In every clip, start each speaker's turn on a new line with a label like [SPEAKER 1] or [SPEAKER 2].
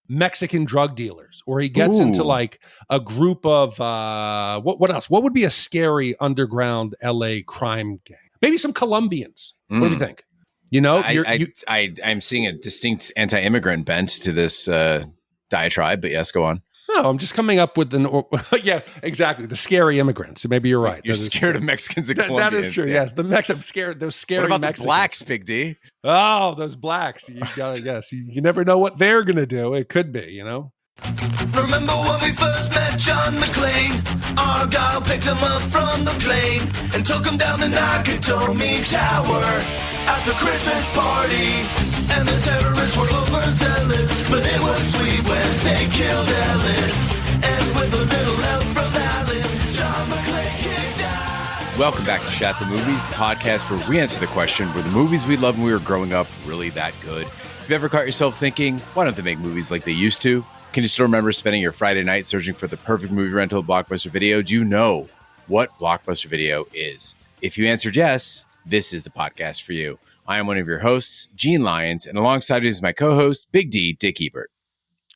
[SPEAKER 1] Mexican drug dealers, or he gets into like a group of what else? What would be a scary underground LA crime gang? Maybe some Colombians. What do you think? You know,
[SPEAKER 2] I'm seeing a distinct anti-immigrant bent to this diatribe, but yes, go on.
[SPEAKER 1] No, I'm just coming up with yeah, exactly. The scary immigrants. Maybe you're right.
[SPEAKER 2] You're scared of Mexicans and Colombians.
[SPEAKER 1] That is true. Yeah. Yes, I'm scared. Those scary
[SPEAKER 2] what about
[SPEAKER 1] Mexicans.
[SPEAKER 2] The blacks, Big D?
[SPEAKER 1] Oh, those blacks. You gotta guess. You never know what they're gonna do. It could be, you know.
[SPEAKER 3] Remember when we first met John McClane? Argyle picked him up from the plane and took him down the Nakatomi Tower at the Christmas party. And the terrorists were overzealous, but it was sweet when they killed Ellis. And with a little help from Alan, John McClane kicked ass.
[SPEAKER 2] Welcome back to Shat the Movies, the podcast where we answer the question, were the movies we loved when we were growing up really that good? Have you ever caught yourself thinking, why don't they make movies like they used to? Can you still remember spending your Friday night searching for the perfect movie rental at Blockbuster Video? Do you know what Blockbuster Video is? If you answered yes, this is the podcast for you. I am one of your hosts, Gene Lyons, and alongside me is my co-host, Big D, Dick Ebert.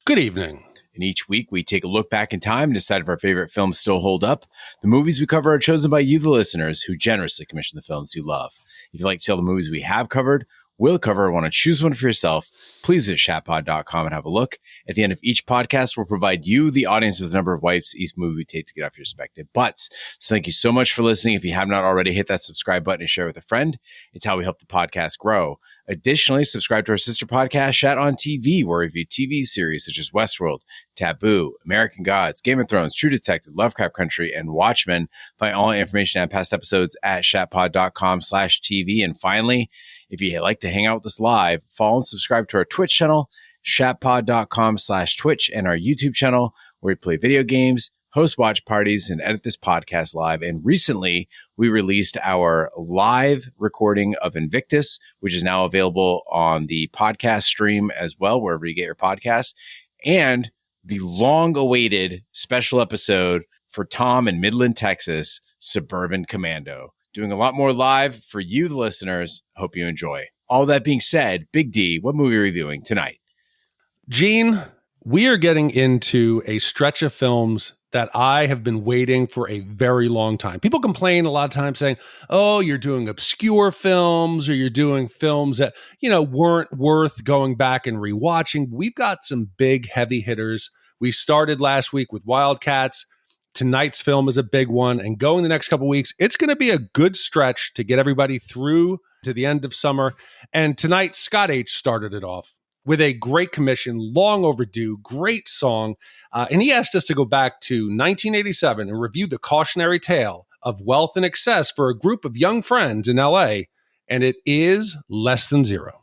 [SPEAKER 1] Good evening.
[SPEAKER 2] And each week, we take a look back in time and decide if our favorite films still hold up. The movies we cover are chosen by you, the listeners, who generously commission the films you love. If you'd like to see all the movies we have covered, will cover, or want to choose one for yourself, please visit shatpod.com and have a look. At the end of each podcast, we'll provide you, the audience, with a number of wipes each movie we take to get off your respective butts. So thank you so much for listening. If you have not already, hit that subscribe button and share with a friend. It's how we help the podcast grow. Additionally, subscribe to our sister podcast, Shat on TV, where we review TV series such as Westworld, Taboo, American Gods, Game of Thrones, True Detective, Lovecraft Country, and Watchmen. Find all information and past episodes at shatpod.com/TV. And finally, if you'd like to hang out with us live, follow and subscribe to our Twitch channel, shatpod.com/Twitch, and our YouTube channel, where we play video games, host watch parties, and edit this podcast live. And recently, we released our live recording of Invictus, which is now available on the podcast stream as well, wherever you get your podcasts, and the long-awaited special episode for Tom in Midland, Texas, Suburban Commando. Doing a lot more live for you, the listeners. Hope you enjoy. All that being said, Big D, what movie are we reviewing tonight?
[SPEAKER 1] Gene, we are getting into a stretch of films that I have been waiting for a very long time. People complain a lot of times saying, oh, you're doing obscure films, or you're doing films that, weren't worth going back and rewatching. We've got some big heavy hitters. We started last week with Wildcats. Tonight's film is a big one, and going the next couple of weeks, it's going to be a good stretch to get everybody through to the end of summer. And tonight, Scott H. started it off with a great commission, long overdue, great song. And he asked us to go back to 1987 and review the cautionary tale of wealth and excess for a group of young friends in LA. And it is Less Than Zero.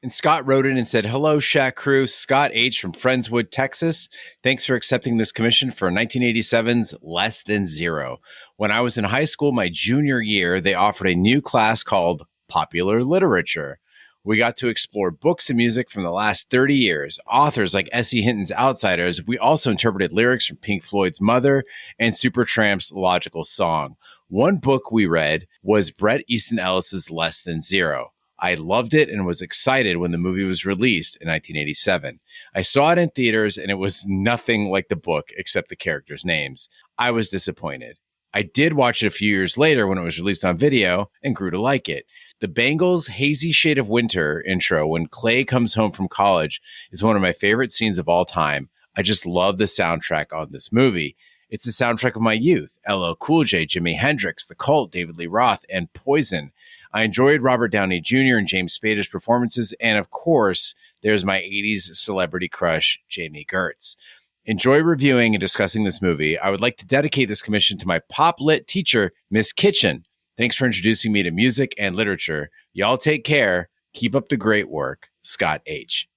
[SPEAKER 2] And Scott wrote in and said, hello, Shat crew. Scott H. from Friendswood, Texas. Thanks for accepting this commission for 1987's Less Than Zero. When I was in high school, my junior year, they offered a new class called Popular Literature. We got to explore books and music from the last 30 years, authors like S.E. Hinton's Outsiders. We also interpreted lyrics from Pink Floyd's Mother and Supertramp's Logical Song. One book we read was Bret Easton Ellis's Less Than Zero. I loved it and was excited when the movie was released in 1987. I saw it in theaters and it was nothing like the book except the characters' names. I was disappointed. I did watch it a few years later when it was released on video and grew to like it. The Bangles' Hazy Shade of Winter intro when Clay comes home from college is one of my favorite scenes of all time. I just love the soundtrack on this movie. It's the soundtrack of my youth. LL Cool J, Jimi Hendrix, The Cult, David Lee Roth, and Poison. I enjoyed Robert Downey Jr. and James Spader's performances, and of course, there's my 80s celebrity crush, Jami Gertz. Enjoy reviewing and discussing this movie. I would like to dedicate this commission to my pop lit teacher, Miss Kitchen. Thanks for introducing me to music and literature. Y'all take care. Keep up the great work. Scott H.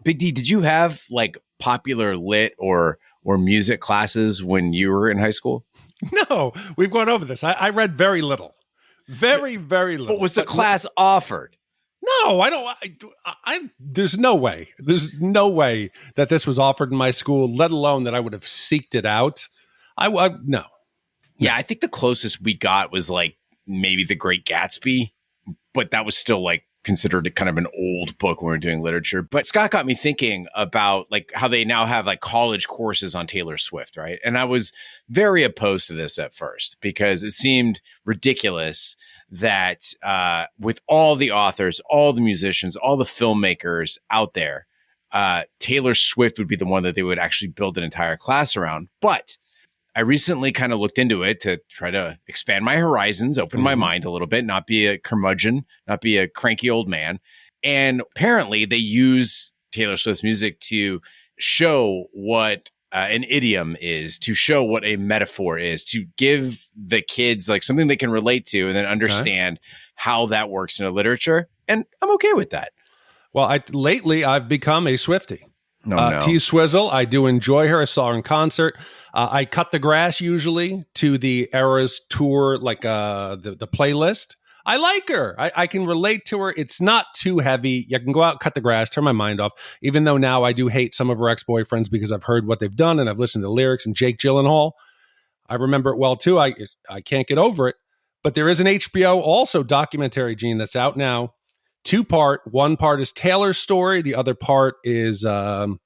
[SPEAKER 2] Big D, did you have like popular lit or music classes when you were in high school?
[SPEAKER 1] No, we've gone over this. I read very little. Very, very little.
[SPEAKER 2] But was the class offered?
[SPEAKER 1] No, I don't. There's no way. There's no way that this was offered in my school, let alone that I would have seeked it out. No.
[SPEAKER 2] Yeah, I think the closest we got was like maybe The Great Gatsby, but that was still like considered kind of an old book when we're doing literature. But Scott got me thinking about like how they now have like college courses on Taylor Swift, right? And I was very opposed to this at first because it seemed ridiculous that with all the authors, all the musicians, all the filmmakers out there, Taylor Swift would be the one that they would actually build an entire class around. But I recently kind of looked into it to try to expand my horizons, open my mind a little bit, not be a curmudgeon, not be a cranky old man. And apparently they use Taylor Swift's music to show what an idiom is, to show what a metaphor is, to give the kids like something they can relate to and then understand how that works in a literature. And I'm okay with that.
[SPEAKER 1] Well, lately I've become a Swiftie.
[SPEAKER 2] No.
[SPEAKER 1] T-Swizzle, I do enjoy her. I saw her in concert. I cut the grass usually to the Eras tour, like the playlist. I like her. I can relate to her. It's not too heavy. You can go out, cut the grass, turn my mind off, even though now I do hate some of her ex-boyfriends because I've heard what they've done and I've listened to the lyrics, and Jake Gyllenhaal. I remember it well, too. I can't get over it. But there is an HBO also documentary, Gene, that's out now. 2-part. One part is Taylor's story. The other part is, what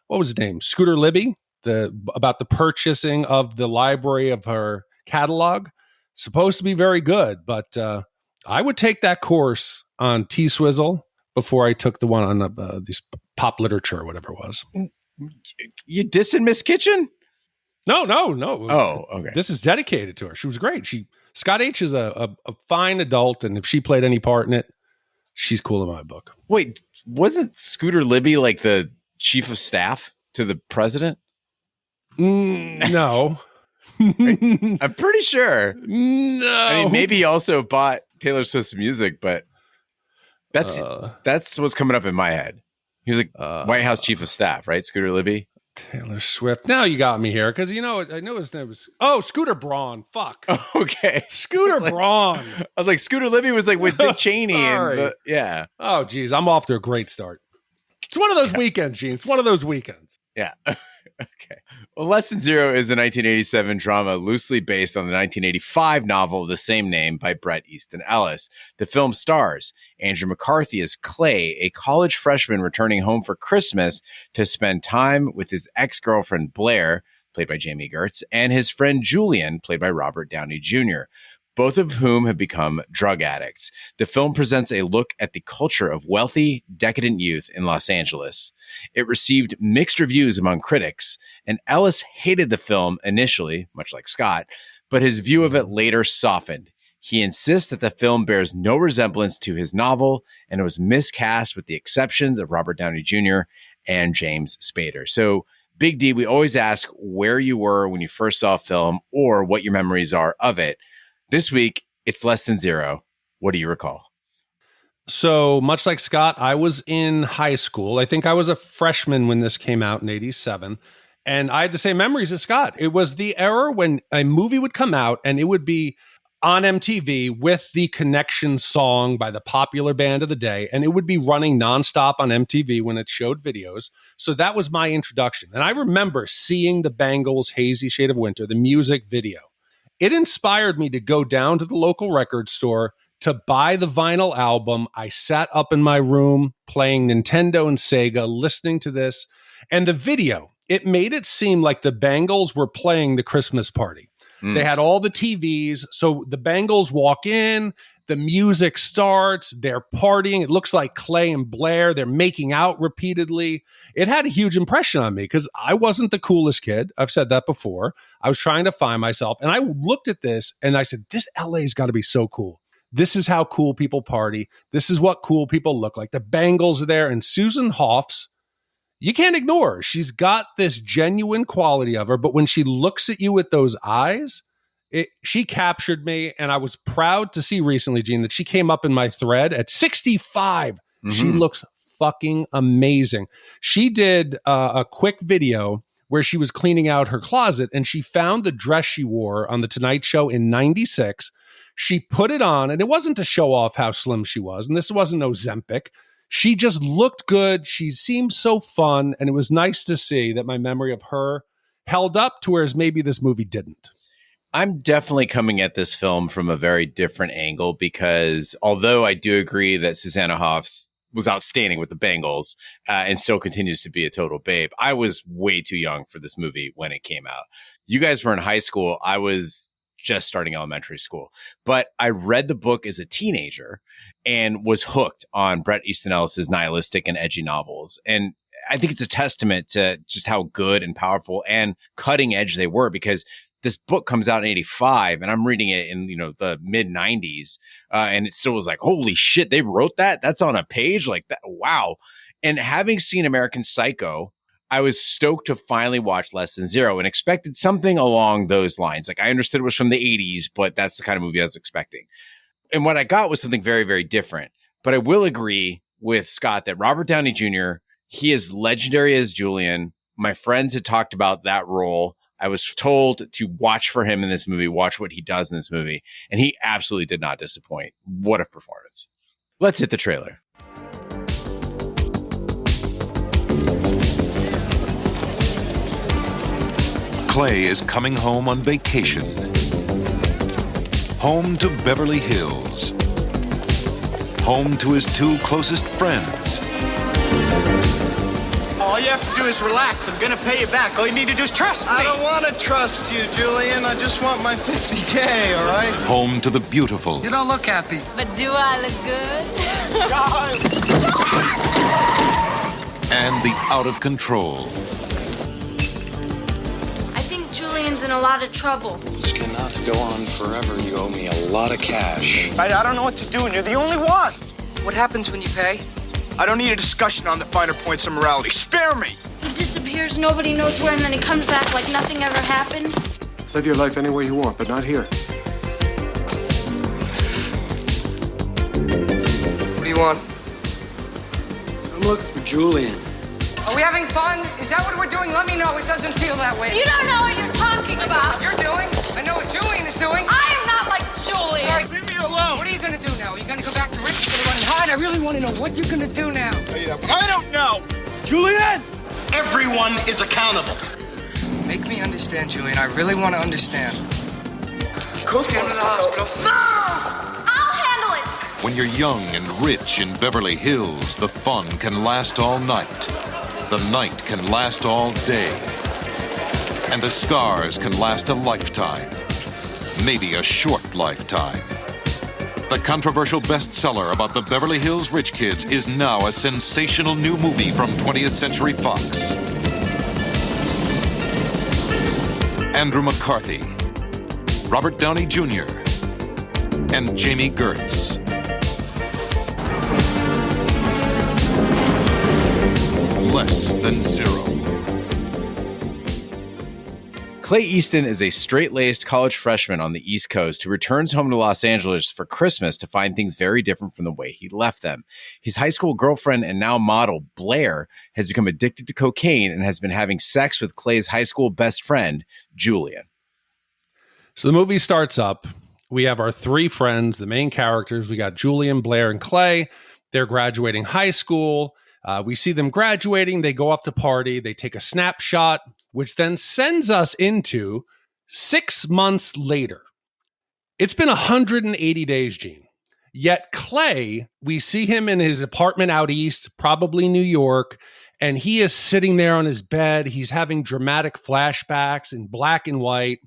[SPEAKER 1] was his name? Scooter Libby, about the purchasing of the library of her catalog. Supposed to be very good, but I would take that course on T-Swizzle before I took the one on this pop literature or whatever it was.
[SPEAKER 2] You dissing Miss Kitchen?
[SPEAKER 1] No.
[SPEAKER 2] Oh, okay.
[SPEAKER 1] This is dedicated to her. She was great. Scott H is a fine adult, and if she played any part in it, she's cool in my book.
[SPEAKER 2] Wait, wasn't Scooter Libby like the chief of staff to the president?
[SPEAKER 1] No.
[SPEAKER 2] I'm pretty sure.
[SPEAKER 1] No.
[SPEAKER 2] I mean, maybe he also bought Taylor Swift's music, but that's what's coming up in my head. He was like White House chief of staff, right? Scooter Libby.
[SPEAKER 1] Taylor Swift. Now you got me here because I know his name was Scooter Braun. Fuck.
[SPEAKER 2] Okay.
[SPEAKER 1] Scooter Braun.
[SPEAKER 2] I was like, Scooter Libby was like with Dick Cheney. Yeah.
[SPEAKER 1] Oh, geez. I'm off to a great start. It's one of those weekends, Gene. It's one of those weekends.
[SPEAKER 2] Yeah. Okay. Well, Less Than Zero is a 1987 drama loosely based on the 1985 novel of the same name by Bret Easton Ellis. The film stars Andrew McCarthy as Clay, a college freshman returning home for Christmas to spend time with his ex-girlfriend Blair, played by Jami Gertz, and his friend Julian, played by Robert Downey Jr., both of whom have become drug addicts. The film presents a look at the culture of wealthy, decadent youth in Los Angeles. It received mixed reviews among critics, and Ellis hated the film initially, much like Scott, but his view of it later softened. He insists that the film bears no resemblance to his novel, and it was miscast with the exceptions of Robert Downey Jr. and James Spader. So, Big D, we always ask where you were when you first saw a film or what your memories are of it. This week, it's Less Than Zero. What do you recall?
[SPEAKER 1] So much like Scott, I was in high school. I think I was a freshman when this came out in 87. And I had the same memories as Scott. It was the era when a movie would come out and it would be on MTV with the Connection song by the popular band of the day. And it would be running nonstop on MTV when it showed videos. So that was my introduction. And I remember seeing the Bangles' Hazy Shade of Winter, the music video. It inspired me to go down to the local record store to buy the vinyl album. I sat up in my room playing Nintendo and Sega, listening to this. And the video, it made it seem like the Bangles were playing the Christmas party. They had all the TVs. So the Bangles walk in, the music starts, they're partying. It looks like Clay and Blair. They're making out repeatedly. It had a huge impression on me because I wasn't the coolest kid. I've said that before. I was trying to find myself. And I looked at this and I said, this LA's got to be so cool. This is how cool people party. This is what cool people look like. The Bangles are there. And Susan Hoffs, you can't ignore her. She's got this genuine quality of her, but when she looks at you with those eyes, she captured me. And I was proud to see recently, Gene, that she came up in my thread at 65. She looks fucking amazing. She did a quick video where she was cleaning out her closet and she found the dress she wore on The Tonight Show in 96. She put it on, and it wasn't to show off how slim she was. And this wasn't Ozempic. She just looked good. She seemed so fun. And it was nice to see that my memory of her held up to whereas maybe this movie didn't.
[SPEAKER 2] I'm definitely coming at this film from a very different angle because although I do agree that Susanna Hoffs was outstanding with the Bengals and still continues to be a total babe, I was way too young for this movie when it came out. You guys were in high school. I was just starting elementary school, but I read the book as a teenager and was hooked on Bret Easton Ellis's nihilistic and edgy novels. And I think it's a testament to just how good and powerful and cutting edge they were, because this book comes out in 85 and I'm reading it in, the mid 90s. And it still was like, holy shit, they wrote that? That's on a page like that. Wow. And having seen American Psycho, I was stoked to finally watch Less Than Zero and expected something along those lines. Like I understood it was from the 80s, but that's the kind of movie I was expecting. And what I got was something very, very different. But I will agree with Scott that Robert Downey Jr., he is legendary as Julian. My friends had talked about that role. I was told to watch for him in this movie, watch what he does in this movie. And he absolutely did not disappoint. What a performance. Let's hit the trailer.
[SPEAKER 4] Clay is coming home on vacation. Home to Beverly Hills. Home to his two closest friends.
[SPEAKER 5] All you have to do is relax. I'm gonna pay you back. All you need to do is trust me.
[SPEAKER 6] I don't want to trust you, Julian. I just want my 50K, all right?
[SPEAKER 4] Home to the beautiful.
[SPEAKER 6] You don't look happy.
[SPEAKER 7] But do I look good?
[SPEAKER 4] And the out of control.
[SPEAKER 7] I think Julian's in a lot of trouble.
[SPEAKER 8] This cannot go on forever. You owe me a lot of cash.
[SPEAKER 5] I don't know what to do, and you're the only one.
[SPEAKER 6] What happens when you pay?
[SPEAKER 5] I don't need a discussion on the finer points of morality. Spare me.
[SPEAKER 7] He disappears, nobody knows where, and then he comes back like nothing ever happened.
[SPEAKER 9] Live your life any way you want, but not here.
[SPEAKER 6] What do you want?
[SPEAKER 8] I'm looking for Julian.
[SPEAKER 6] Are we having fun? Is that what we're doing? Let me know. It doesn't feel that way.
[SPEAKER 7] You don't know what you're talking about.
[SPEAKER 6] What you're doing? I know what Julian is doing.
[SPEAKER 7] I am not like Julian.
[SPEAKER 6] All right, leave me alone. What are you going to do now? Are you going to go back to Rick? You're going to run and hide? I really want to know what you're going to do now.
[SPEAKER 5] I don't know. Julian! Everyone is accountable.
[SPEAKER 6] Make me understand, Julian. I really want to understand. Let's get him to the hospital.
[SPEAKER 7] I'll handle it.
[SPEAKER 4] When you're young and rich in Beverly Hills, the fun can last all night. The night can last all day. And the scars can last a lifetime. Maybe a short lifetime. The controversial bestseller about the Beverly Hills rich kids is now a sensational new movie from 20th Century Fox. Andrew McCarthy, Robert Downey Jr., and Jami Gertz. Less Than Zero.
[SPEAKER 2] Clay Easton is a straight-laced college freshman on the East Coast who returns home to Los Angeles for Christmas to find things very different from the way he left them. His high school girlfriend and now model, Blair, has become addicted to cocaine and has been having sex with Clay's high school best friend, Julian.
[SPEAKER 1] So the movie starts up. We have our three friends, the main characters. We got Julian, Blair, and Clay. They're graduating high school. We see them graduating. They go off to party. They take a snapshot, which then sends us into 6 months later. It's been 180 days, Gene. Yet Clay, we see him in his apartment out east, probably New York, and he is sitting there on his bed. He's having dramatic flashbacks in black and white.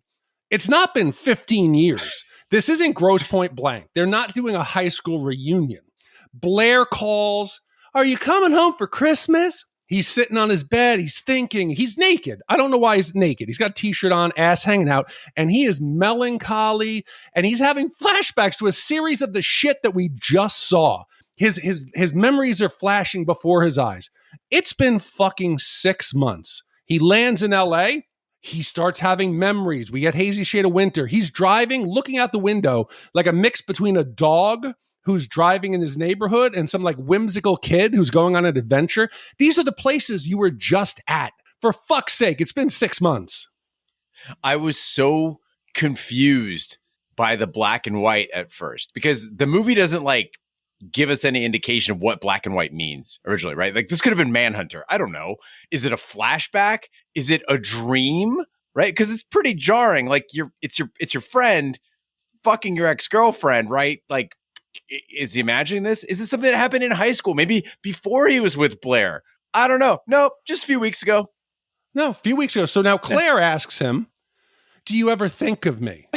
[SPEAKER 1] It's not been 15 years. This isn't Grosse Pointe Blank. They're not doing a high school reunion. Blair calls, "Are you coming home for Christmas?" He's sitting on his bed. He's thinking. He's naked. I don't know why he's naked. He's got a t-shirt on, ass hanging out, and he is melancholy, and he's having flashbacks to a series of the shit that we just saw. His memories are flashing before his eyes. It's been fucking 6 months. He lands in LA. He starts having memories. We get Hazy Shade of Winter. He's driving, looking out the window like a mix between a dog who's driving in his neighborhood and some like whimsical kid who's going on an adventure. These are the places you were just at. For fuck's sake, it's been 6 months.
[SPEAKER 2] I was so confused by the black and white at first because the movie doesn't like give us any indication of what black and white means originally, right? Like this could have been Manhunter. I don't know. Is it a flashback? Is it a dream? right? Because it's pretty jarring. Like it's your friend fucking your ex-girlfriend, right? Like, is he imagining this? Is this something that happened in high school? Maybe before he was with Blair? I don't know. No, just a few weeks ago.
[SPEAKER 1] No, a few weeks ago. So now Claire asks him, do you ever think of me?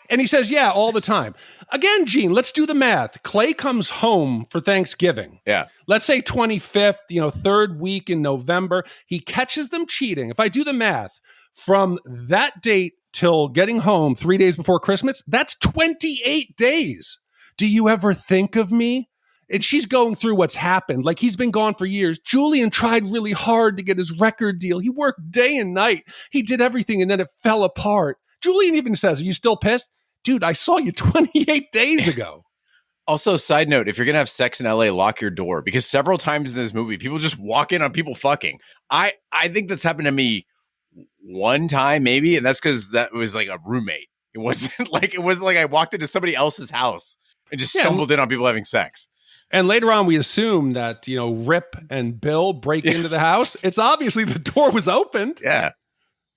[SPEAKER 1] And he says, yeah, all the time. Again, Gene, let's do the math. Clay comes home for Thanksgiving.
[SPEAKER 2] Yeah.
[SPEAKER 1] Let's say 25th, third week in November. He catches them cheating. If I do the math, from that date till getting home 3 days before Christmas, that's 28 days. Do you ever think of me? And she's going through what's happened. Like, he's been gone for years. Julian tried really hard to get his record deal. He worked day and night. He did everything, and then it fell apart. Julian even says, are you still pissed? Dude, I saw you 28 days ago.
[SPEAKER 2] Also, side note, if you're going to have sex in LA, lock your door, because several times in this movie, people just walk in on people fucking. I think that's happened to me one time, maybe. And that's because that was like a roommate. It wasn't like I walked into somebody else's house and just stumbled in on people having sex.
[SPEAKER 1] And later on, we assume that, Rip and Bill break into the house. It's obviously the door was opened.
[SPEAKER 2] Yeah.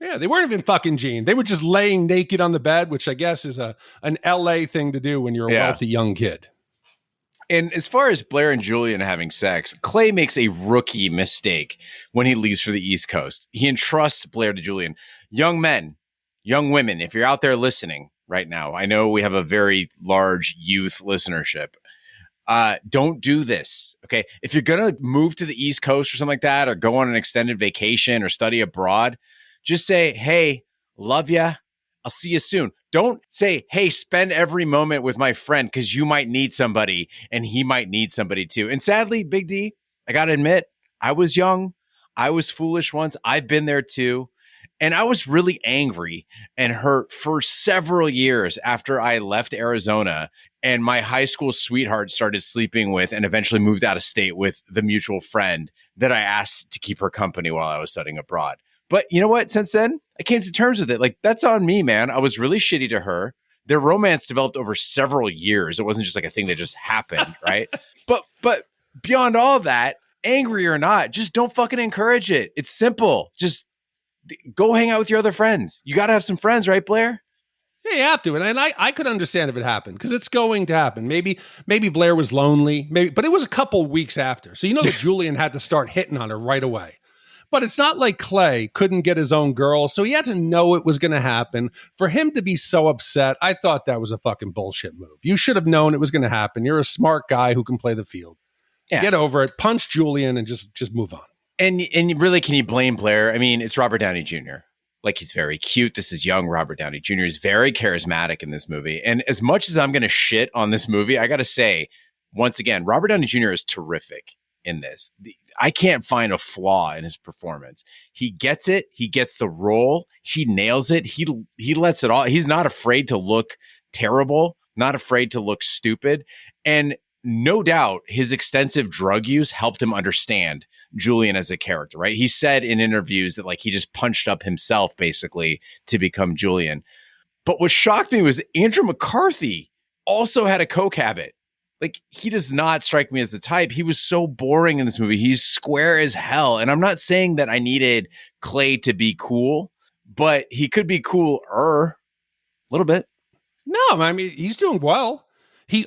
[SPEAKER 1] Yeah, they weren't even fucking Gene. They were just laying naked on the bed, which I guess is an LA thing to do when you're a wealthy young kid.
[SPEAKER 2] And as far as Blair and Julian having sex, Clay makes a rookie mistake when he leaves for the East Coast. He entrusts Blair to Julian. Young men, young women, if you're out there listening right now, I know we have a very large youth listenership. Don't do this. Okay. If you're going to move to the East Coast or something like that, or go on an extended vacation or study abroad, just say, hey, love ya. I'll see you soon. Don't say, hey, spend every moment with my friend, because you might need somebody and he might need somebody too. And sadly, Big D, I got to admit, I was young. I was foolish once. I've been there too. And I was really angry and hurt for several years after I left Arizona and my high school sweetheart started sleeping with and eventually moved out of state with the mutual friend that I asked to keep her company while I was studying abroad. But you know what? Since then, I came to terms with it. Like, that's on me, man. I was really shitty to her. Their romance developed over several years. It wasn't just like a thing that just happened, right? But beyond all of that, angry or not, just don't fucking encourage it. It's simple. Just go hang out with your other friends. You got to have some friends, right, Blair?
[SPEAKER 1] Yeah, you have to. And I could understand if it happened, because it's going to happen. Maybe Blair was lonely, but it was a couple weeks after. So that Julian had to start hitting on her right away. But it's not like Clay couldn't get his own girl, so he had to know it was going to happen. For him to be so upset, I thought that was a fucking bullshit move. You should have known it was going to happen. You're a smart guy who can play the field. Yeah. Get over it, punch Julian, and just move on.
[SPEAKER 2] And really, can you blame Blair? I mean, it's Robert Downey Jr. Like, he's very cute. This is young Robert Downey Jr. He's very charismatic in this movie. And as much as I'm going to shit on this movie, I got to say, once again, Robert Downey Jr. is terrific in this. I can't find a flaw in his performance. He gets it. He gets the role. He nails it. He lets it all. He's not afraid to look terrible, not afraid to look stupid. And no doubt his extensive drug use helped him understand Julian as a character, right? He said in interviews that like he just punched up himself basically to become Julian. But what shocked me was Andrew McCarthy also had a coke habit. Like, he does not strike me as the type. He was so boring in this movie. He's square as hell. And I'm not saying that I needed Clay to be cool, but he could be cooler a little bit.
[SPEAKER 1] No, I mean, he's doing well.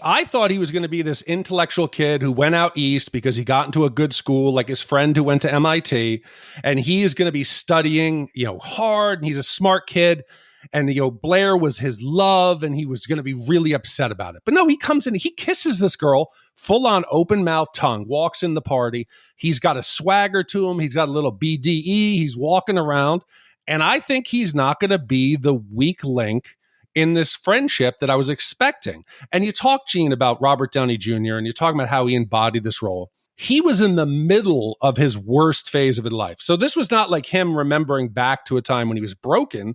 [SPEAKER 1] I thought he was going to be this intellectual kid who went out east because he got into a good school, like his friend who went to MIT, and he is going to be studying, hard, and he's a smart kid. And, Blair was his love, and he was going to be really upset about it. But no, he comes in, he kisses this girl, full on open mouth tongue, walks in the party. He's got a swagger to him. He's got a little BDE. He's walking around. And I think he's not going to be the weak link in this friendship that I was expecting. And you talk, Gene, about Robert Downey Jr., and you're talking about how he embodied this role. He was in the middle of his worst phase of his life. So this was not like him remembering back to a time when he was broken.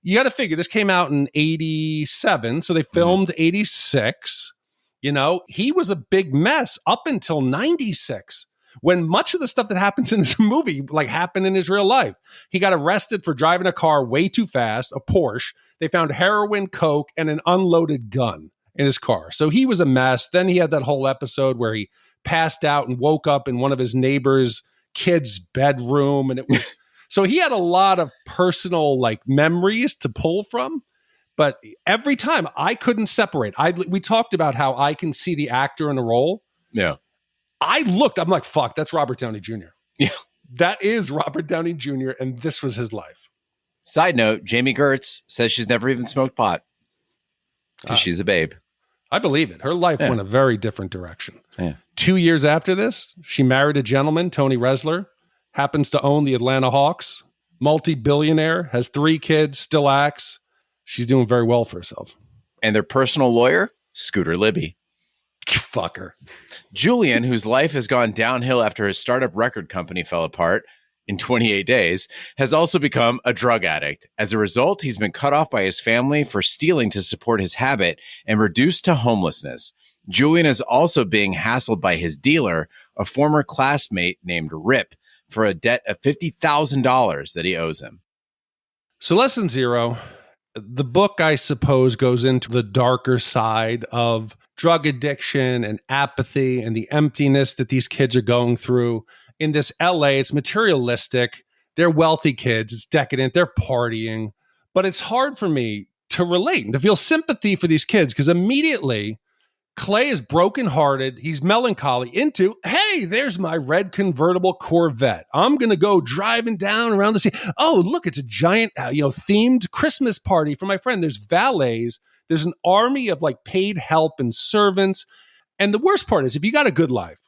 [SPEAKER 1] You got to figure this came out in 87. So they filmed 86. He was a big mess up until 96, when much of the stuff that happens in this movie like happened in his real life. He got arrested for driving a car way too fast, a Porsche. They found heroin, coke, and an unloaded gun in his car. So he was a mess. Then he had that whole episode where he passed out and woke up in one of his neighbor's kids' bedroom. And it was So he had a lot of personal like memories to pull from. But every time I couldn't separate. We talked about how I can see the actor in a role.
[SPEAKER 2] Yeah.
[SPEAKER 1] I'm like, fuck, that's Robert Downey Jr.
[SPEAKER 2] Yeah.
[SPEAKER 1] That is Robert Downey Jr. And this was his life.
[SPEAKER 2] Side note, Jami Gertz says she's never even smoked pot because she's a babe.
[SPEAKER 1] I believe it. Her life went a very different direction.
[SPEAKER 2] Yeah.
[SPEAKER 1] 2 years after this, she married a gentleman, Tony Resler, happens to own the Atlanta Hawks, multi-billionaire, has 3 kids, still acts. She's doing very well for herself.
[SPEAKER 2] And their personal lawyer, Scooter Libby.
[SPEAKER 1] Fuck her.
[SPEAKER 2] Julian, whose life has gone downhill after his startup record company fell apart in 28 days, has also become a drug addict. As a result, he's been cut off by his family for stealing to support his habit and reduced to homelessness. Julian is also being hassled by his dealer, a former classmate named Rip, for a debt of $50,000 that he owes him.
[SPEAKER 1] So Lesson Zero, the book, I suppose, goes into the darker side of drug addiction and apathy and the emptiness that these kids are going through. In this LA, it's materialistic. They're wealthy kids. It's decadent. They're partying. But it's hard for me to relate and to feel sympathy for these kids because immediately Clay is brokenhearted. He's melancholy into, hey, there's my red convertible Corvette. I'm going to go driving down around the city. Oh, look, it's a giant, themed Christmas party for my friend. There's valets. There's an army of like paid help and servants. And the worst part is if you got a good life,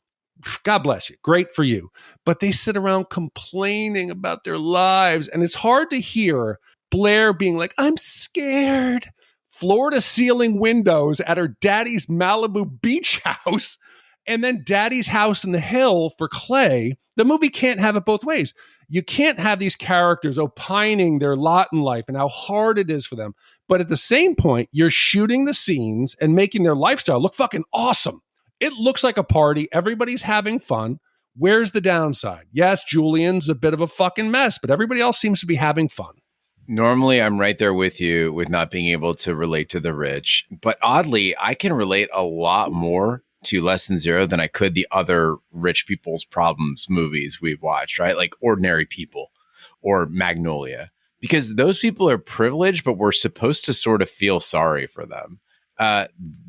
[SPEAKER 1] God bless you. Great for you. But they sit around complaining about their lives. And it's hard to hear Blair being like, I'm scared. Floor to ceiling windows at her daddy's Malibu beach house. And then daddy's house in the hill for Clay. The movie can't have it both ways. You can't have these characters opining their lot in life and how hard it is for them. But at the same point, you're shooting the scenes and making their lifestyle look fucking awesome. It looks like a party. Everybody's having fun. Where's the downside? Yes, Julian's a bit of a fucking mess, but everybody else seems to be having fun.
[SPEAKER 2] Normally, I'm right there with you with not being able to relate to the rich. But oddly, I can relate a lot more to Lesson Zero than I could the other rich people's problems movies we've watched, right? Like Ordinary People or Magnolia. Because those people are privileged, but we're supposed to sort of feel sorry for them.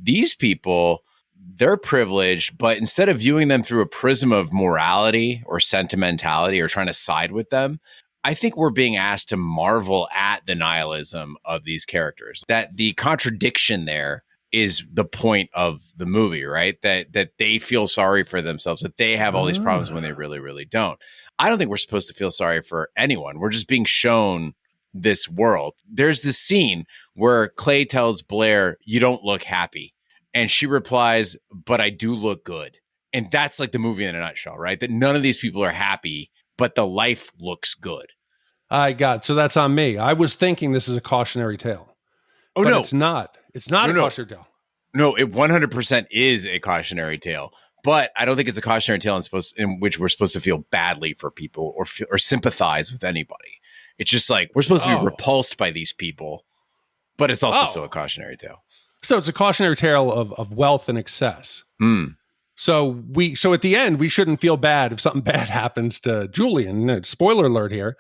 [SPEAKER 2] These people, they're privileged, but instead of viewing them through a prism of morality or sentimentality or trying to side with them, I think we're being asked to marvel at the nihilism of these characters. That the contradiction there is the point of the movie, right? That they feel sorry for themselves, that they have all these problems when they really, really don't. I don't think we're supposed to feel sorry for anyone. We're just being shown this world. There's this scene where Clay tells Blair, you don't look happy. And she replies, but I do look good. And that's like the movie in a nutshell, right? That none of these people are happy, but the life looks good.
[SPEAKER 1] So that's on me. I was thinking this is a cautionary tale.
[SPEAKER 2] Oh,
[SPEAKER 1] but
[SPEAKER 2] no.
[SPEAKER 1] It's not. It's not a cautionary tale.
[SPEAKER 2] No, it 100% is a cautionary tale. But I don't think it's a cautionary tale in which we're supposed to feel badly for people or sympathize with anybody. It's just like we're supposed to be repulsed by these people, but it's also still a cautionary tale.
[SPEAKER 1] So it's a cautionary tale of wealth and excess. So at the end, we shouldn't feel bad if something bad happens to Julian. Spoiler alert here.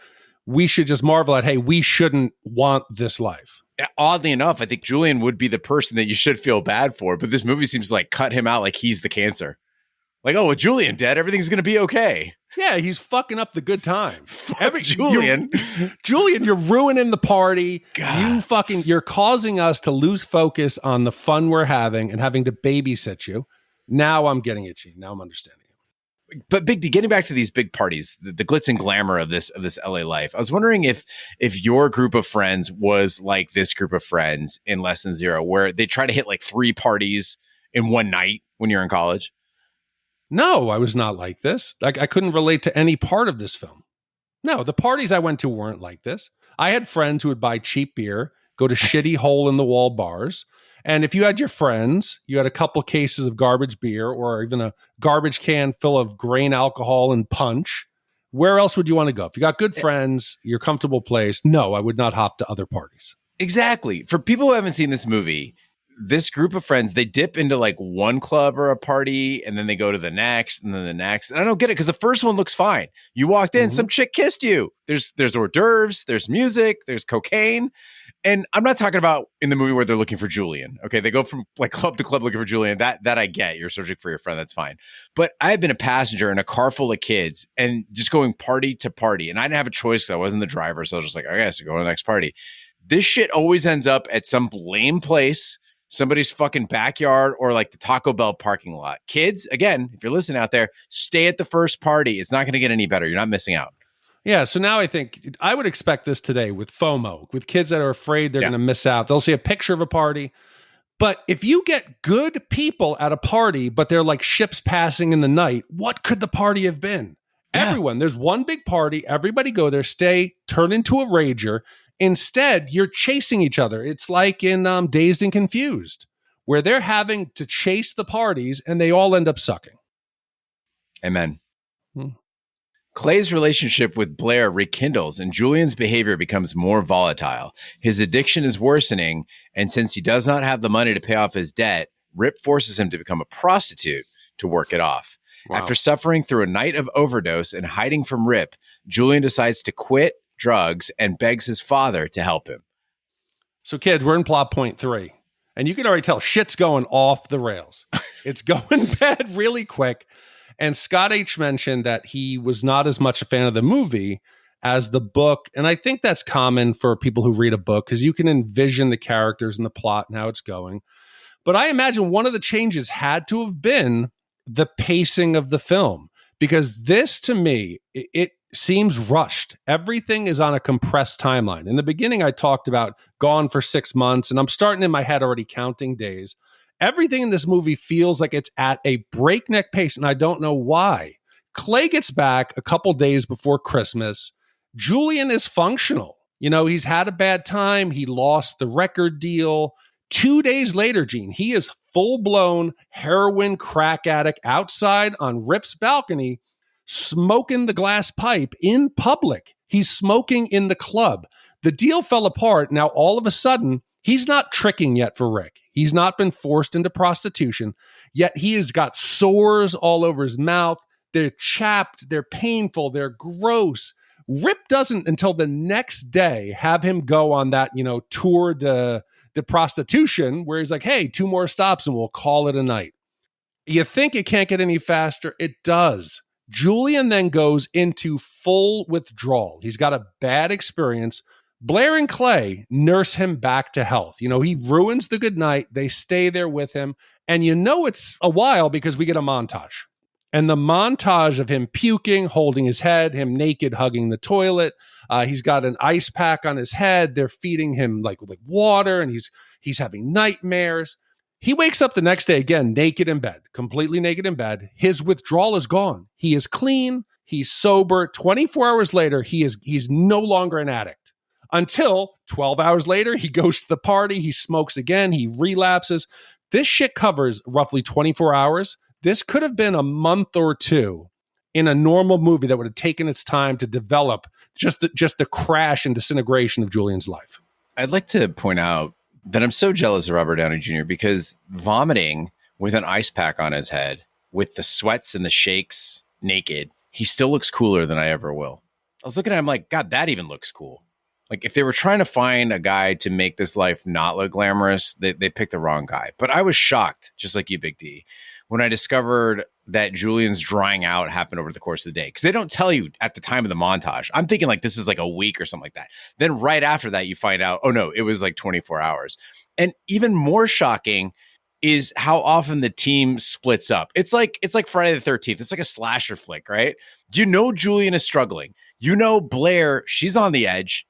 [SPEAKER 1] We should just marvel at, hey, we shouldn't want this life.
[SPEAKER 2] Oddly enough, I think Julian would be the person that you should feel bad for, but this movie seems to like cut him out like he's the cancer. Like, oh, with Julian dead, everything's going to be okay.
[SPEAKER 1] Yeah, he's fucking up the good time.
[SPEAKER 2] Julian.
[SPEAKER 1] Julian, you're ruining the party.
[SPEAKER 2] God.
[SPEAKER 1] You're causing us to lose focus on the fun we're having and having to babysit you. Now I'm getting itchy. Now I'm understanding it.
[SPEAKER 2] But Big D, getting back to these big parties, the glitz and glamour of this LA life, I was wondering if your group of friends was like this group of friends in Lesson Zero, where they try to hit like 3 parties in one night when you're in college.
[SPEAKER 1] No, I was not like this. I couldn't relate to any part of this film. No, the parties I went to weren't like this. I had friends who would buy cheap beer, go to shitty hole-in-the-wall bars. And if you had your friends, you had a couple cases of garbage beer or even a garbage can full of grain alcohol and punch. Where else would you want to go? If you got good friends, your comfortable place, no, I would not hop to other parties.
[SPEAKER 2] Exactly. For people who haven't seen this movie, this group of friends, they dip into like one club or a party, and then they go to the next, and then the next. And I don't get it because the first one looks fine. You walked in, some chick kissed you. There's hors d'oeuvres, there's music, there's cocaine. And I'm not talking about in the movie where they're looking for Julian. Okay, they go from like club to club looking for Julian. That I get. You're searching for your friend. That's fine. But I have been a passenger in a car full of kids and just going party to party. And I didn't have a choice because I wasn't the driver. So I was just like, I guess go to the next party. This shit always ends up at some lame place, somebody's fucking backyard, or like the Taco Bell parking lot. Kids, again, if you're listening out there, stay at the first party. It's not going to get any better. You're not missing out.
[SPEAKER 1] Yeah, so now I think I would expect this today with FOMO, with kids that are afraid they're going to miss out. They'll see a picture of a party. But if you get good people at a party, but they're like ships passing in the night, what could the party have been? Yeah. Everyone, there's one big party. Everybody go there, stay, turn into a rager. Instead, you're chasing each other. It's like in Dazed and Confused, where they're having to chase the parties and they all end up sucking.
[SPEAKER 2] Amen. Clay's relationship with Blair rekindles and Julian's behavior becomes more volatile. His addiction is worsening, and since he does not have the money to pay off his debt, Rip forces him to become a prostitute to work it off. Wow. After suffering through a night of overdose and hiding from Rip, Julian decides to quit drugs and begs his father to help him.
[SPEAKER 1] So kids, we're in plot point 3, and you can already tell shit's going off the rails. It's going bad really quick. And Scott H. mentioned that he was not as much a fan of the movie as the book. And I think that's common for people who read a book because you can envision the characters and the plot and how it's going. But I imagine one of the changes had to have been the pacing of the film, because this, to me, it seems rushed. Everything is on a compressed timeline. In the beginning, I talked about gone for 6 months, and I'm starting in my head already counting days. Everything in this movie feels like it's at a breakneck pace, and I don't know why. Clay gets back a couple days before Christmas. Julian is functional. You know, he's had a bad time. He lost the record deal. 2 days later, Gene, he is full-blown heroin crack addict outside on Rip's balcony, smoking the glass pipe in public. He's smoking in the club. The deal fell apart. Now, all of a sudden, he's not tricking yet for Rick. He's not been forced into prostitution, yet he has got sores all over his mouth. They're chapped, they're painful, they're gross. Rip doesn't, until the next day, have him go on that, tour de prostitution, where he's like, hey, 2 more stops and we'll call it a night. You think it can't get any faster? It does. Julian then goes into full withdrawal. He's got a bad experience. Blair and Clay nurse him back to health. He ruins the good night. They stay there with him. And it's a while because we get a montage. And the montage of him puking, holding his head, him naked, hugging the toilet. He's got an ice pack on his head. They're feeding him like water, and he's having nightmares. He wakes up the next day again, naked in bed, completely naked in bed. His withdrawal is gone. He is clean. He's sober. 24 hours later, he's no longer an addict. Until 12 hours later, he goes to the party, he smokes again, he relapses. This shit covers roughly 24 hours. This could have been a month or 2 in a normal movie that would have taken its time to develop just the crash and disintegration of Julian's life.
[SPEAKER 2] I'd like to point out that I'm so jealous of Robert Downey Jr. because vomiting with an ice pack on his head, with the sweats and the shakes, naked, he still looks cooler than I ever will. I was looking at him like, God, that even looks cool. Like, if they were trying to find a guy to make this life not look glamorous, they picked the wrong guy. But I was shocked, just like you, Big D, when I discovered that Julian's drying out happened over the course of the day. Because they don't tell you at the time of the montage. I'm thinking like this is like a week or something like that. Then right after that, you find out, oh no, it was like 24 hours. And even more shocking is how often the team splits up. It's like Friday the 13th. It's like a slasher flick, right? Julian is struggling. Blair, she's on the edge.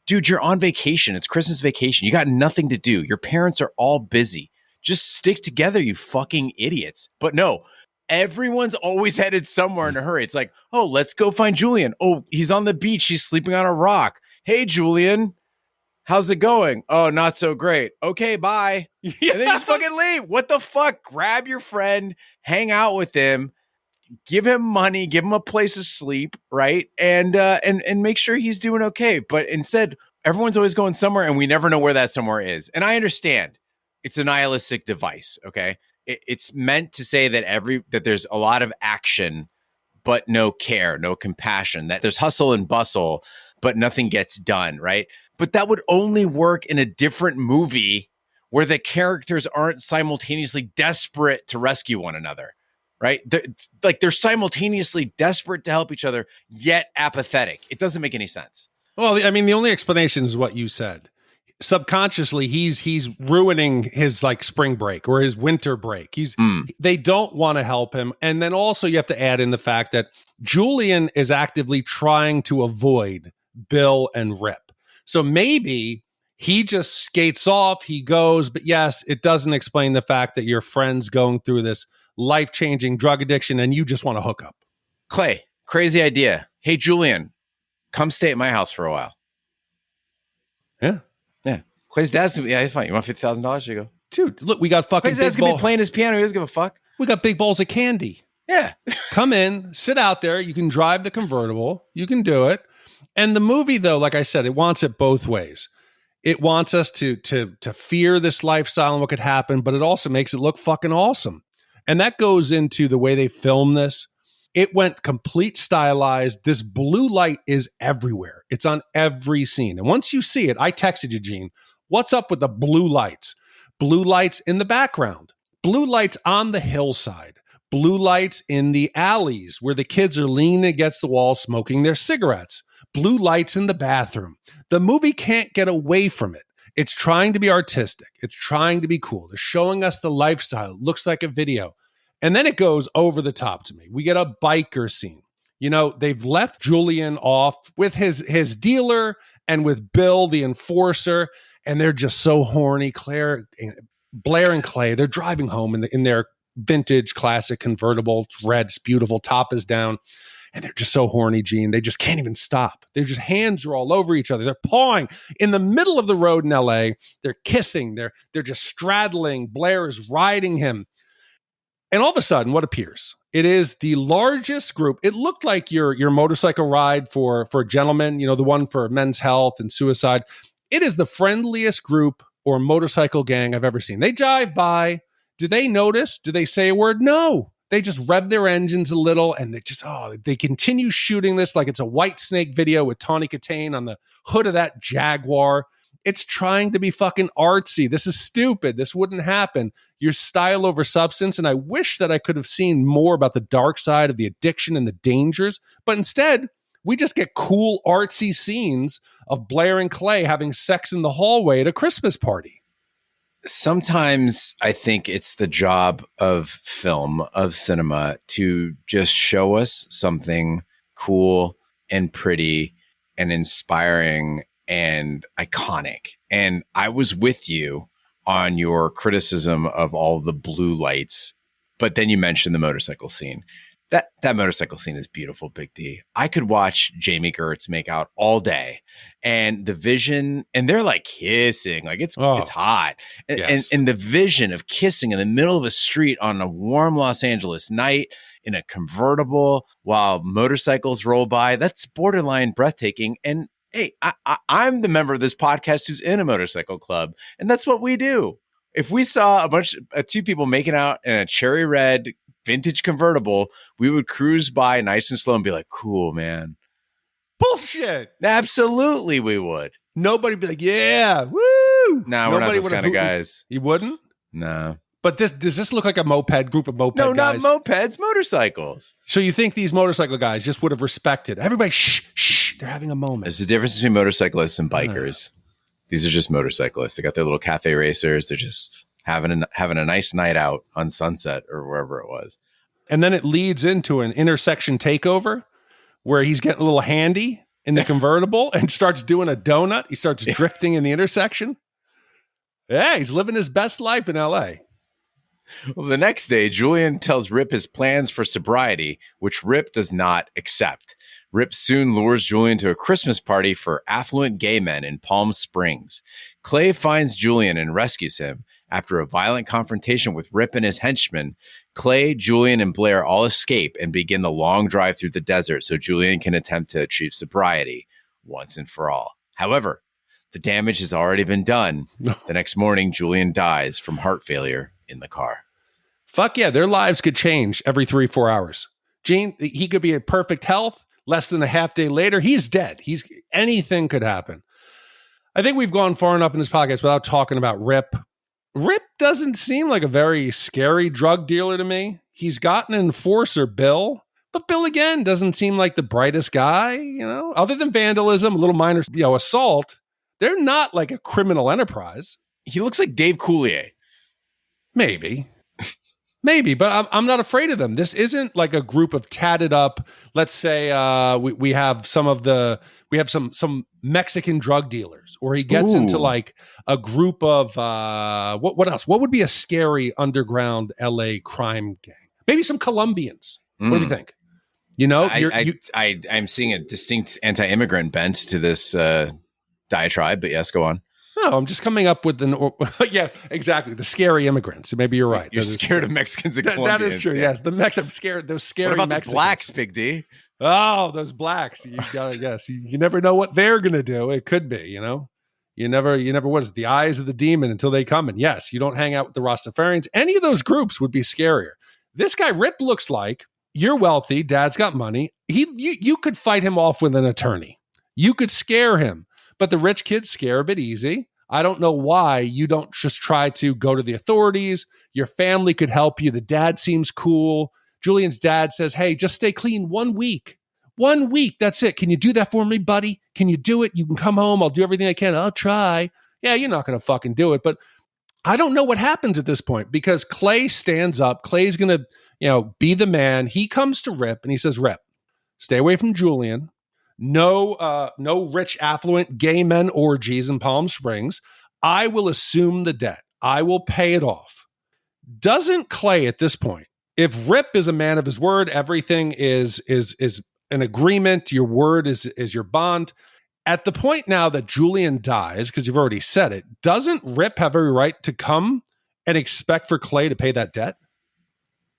[SPEAKER 2] Dude, you're on vacation. It's Christmas vacation. You got nothing to do. Your parents are all busy. Just stick together, you fucking idiots. But no, everyone's always headed somewhere in a hurry. It's like, oh, let's go find Julian. Oh, he's on the beach. He's sleeping on a rock. Hey, Julian, how's it going? Oh, not so great. Okay, bye. Yeah. And then just fucking leave. What the fuck? Grab your friend, hang out with him, give him money, give him a place to sleep, right? And make sure he's doing okay. But instead, everyone's always going somewhere and we never know where that somewhere is. And I understand it's a nihilistic device. Okay. It's meant to say that there's a lot of action, but no care, no compassion, that there's hustle and bustle, but nothing gets done. Right. But that would only work in a different movie where the characters aren't simultaneously desperate to rescue one another. Right. They're simultaneously desperate to help each other, yet apathetic. It doesn't make any sense.
[SPEAKER 1] Well, I mean, the only explanation is what you said. Subconsciously, he's ruining his like spring break or his winter break. They don't want to help him. And then also you have to add in the fact that Julian is actively trying to avoid Bill and Rip. So maybe he just skates off, he goes, but yes, it doesn't explain the fact that your friend's going through this life-changing drug addiction and you just want to hook up.
[SPEAKER 2] Clay, crazy idea. Hey, Julian, come stay at my house for a while.
[SPEAKER 1] Yeah.
[SPEAKER 2] Yeah. Clay's dad's gonna be, yeah, fine. You want $50,000? You go.
[SPEAKER 1] Dude, look, we got fucking
[SPEAKER 2] Clay's dad's gonna be playing his piano. He doesn't give a fuck.
[SPEAKER 1] We got big balls of candy.
[SPEAKER 2] Yeah.
[SPEAKER 1] Come in, sit out there. You can drive the convertible. You can do it. And the movie, though, like I said, it wants it both ways. It wants us to fear this lifestyle and what could happen, but it also makes it look fucking awesome. And that goes into the way they film this. It went complete stylized. This blue light is everywhere. It's on every scene. And once you see it, I texted you, Gene, what's up with the blue lights? Blue lights in the background, blue lights on the hillside, blue lights in the alleys where the kids are leaning against the wall smoking their cigarettes, blue lights in the bathroom. The movie can't get away from it. It's trying to be artistic. It's trying to be cool. They're showing us the lifestyle. It looks like a video. And then it goes over the top to me. We get a biker scene. You know, they've left Julian off with his dealer and with Bill, the enforcer, and they're just so horny. Blair and Clay, they're driving home in their vintage classic convertible. It's red, it's beautiful, top is down. And they're just so horny, Gene. They just can't even stop. Their just hands are all over each other. They're pawing in the middle of the road in LA. They're kissing. They're just straddling. Blair is riding him. And all of a sudden, what appears? It is the largest group. It looked like your motorcycle ride for gentlemen, you know, the one for men's health and suicide. It is the friendliest group or motorcycle gang I've ever seen. They jive by. Do they notice? Do they say a word? No. They just rev their engines a little and they continue shooting this like it's a White Snake video with Tawny Katane on the hood of that Jaguar. It's trying to be fucking artsy. This is stupid. This wouldn't happen. Your style over substance. And I wish that I could have seen more about the dark side of the addiction and the dangers. But instead, we just get cool artsy scenes of Blair and Clay having sex in the hallway at a Christmas party.
[SPEAKER 2] Sometimes I think it's the job of film, of cinema, to just show us something cool and pretty and inspiring and iconic. And I was with you on your criticism of all the blue lights, but then you mentioned the motorcycle scene. That motorcycle scene is beautiful, Big D. I could watch Jami Gertz make out all day, and the vision, and they're like kissing, like it's hot,
[SPEAKER 1] Yes.
[SPEAKER 2] and the vision of kissing in the middle of a street on a warm Los Angeles night in a convertible while motorcycles roll by, that's borderline breathtaking. And hey, I'm the member of this podcast who's in a motorcycle club, and that's what we do. If we saw two people making out in a cherry red vintage convertible, we would cruise by nice and slow and be like, cool, man.
[SPEAKER 1] Bullshit.
[SPEAKER 2] Absolutely, we would.
[SPEAKER 1] Nobody'd be like, yeah, woo.
[SPEAKER 2] No, we're not those kind of guys.
[SPEAKER 1] You wouldn't?
[SPEAKER 2] No.
[SPEAKER 1] But does this look like a group of moped
[SPEAKER 2] guys? No,
[SPEAKER 1] guys?
[SPEAKER 2] Not mopeds, motorcycles.
[SPEAKER 1] So you think these motorcycle guys just would have respected everybody? Shh, they're having a moment.
[SPEAKER 2] There's a difference between motorcyclists and bikers. These are just motorcyclists. They got their little cafe racers. They're just having a nice night out on Sunset or wherever it was.
[SPEAKER 1] And then it leads into an intersection takeover where he's getting a little handy in the convertible and starts doing a donut. He starts drifting in the intersection. Yeah, he's living his best life in LA.
[SPEAKER 2] Well, the next day, Julian tells Rip his plans for sobriety, which Rip does not accept. Rip soon lures Julian to a Christmas party for affluent gay men in Palm Springs. Clay finds Julian and rescues him. After a violent confrontation with Rip and his henchmen, Clay, Julian, and Blair all escape and begin the long drive through the desert so Julian can attempt to achieve sobriety once and for all. However, The damage has already been done. The next morning, Julian dies from heart failure in the car.
[SPEAKER 1] Fuck yeah, their lives could change every 3-4 hours. Gene, he could be in perfect health. Less than a half day later, he's dead. Anything could happen. I think we've gone far enough in this podcast without talking about Rip. Rip doesn't seem like a very scary drug dealer to me. He's got an enforcer, Bill. But Bill, again, doesn't seem like the brightest guy, Other than vandalism, a little minor, assault, they're not like a criminal enterprise.
[SPEAKER 2] He looks like Dave Coulier.
[SPEAKER 1] Maybe, but I'm not afraid of them. This isn't like a group of tatted up, let's say we have some Mexican drug dealers, or he gets into like a group of what else? What would be a scary underground LA crime gang? Maybe some Colombians. What do you think?
[SPEAKER 2] I'm seeing a distinct anti-immigrant bent to this diatribe, but yes, go on.
[SPEAKER 1] No, I'm just coming up with yeah, exactly. The scary immigrants. Maybe you're right.
[SPEAKER 2] You're scared of Mexicans and Colombians.
[SPEAKER 1] That is true. Yeah. Yes, I'm scared. Those scary
[SPEAKER 2] What about
[SPEAKER 1] Mexicans.
[SPEAKER 2] The blacks, Big D?
[SPEAKER 1] Oh, those blacks. You gotta guess. You never know what they're gonna do. It could be. You never. What is it? The eyes of the demon until they come. And yes, you don't hang out with the Rastafarians. Any of those groups would be scarier. This guy Rip looks like you're wealthy. Dad's got money. You could fight him off with an attorney. You could scare him. But the rich kids scare a bit easy. I don't know why you don't just try to go to the authorities. Your family could help you. The dad seems cool. Julian's dad says, hey, just stay clean 1 week. 1 week, that's it. Can you do that for me, buddy? Can you do it? You can come home. I'll do everything I can. I'll try. Yeah, you're not going to fucking do it. But I don't know what happens at this point because Clay stands up. Clay's going to, be the man. He comes to Rip and he says, Rip, stay away from Julian. No rich, affluent gay men orgies in Palm Springs. I will assume the debt. I will pay it off. Doesn't Clay at this point, if Rip is a man of his word, everything is an agreement. Your word is your bond. At the point now that Julian dies, because you've already said it, doesn't Rip have every right to come and expect for Clay to pay that debt?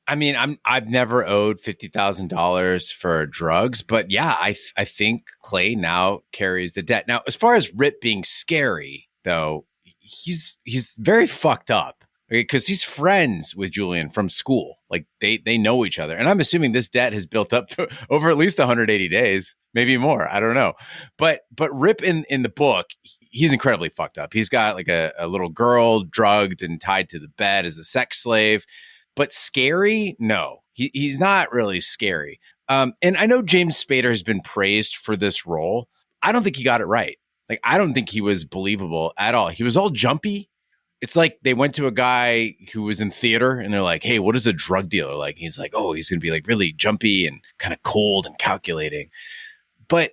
[SPEAKER 2] I mean, I've never owed $50,000 for drugs, but yeah, I think Clay now carries the debt. Now, as far as Rip being scary, though, he's very fucked up because he's friends with Julian from school. Like they know each other, and I'm assuming this debt has built up over at least 180 days, maybe more. I don't know, but Rip in the book, he's incredibly fucked up. He's got like a little girl drugged and tied to the bed as a sex slave. But scary? No, he's not really scary. And I know James Spader has been praised for this role. I don't think he got it right. Like, I don't think he was believable at all. He was all jumpy. It's like they went to a guy who was in theater and they're like, hey, what is a drug dealer like? He's like, oh, he's going to be like really jumpy and kind of cold and calculating. But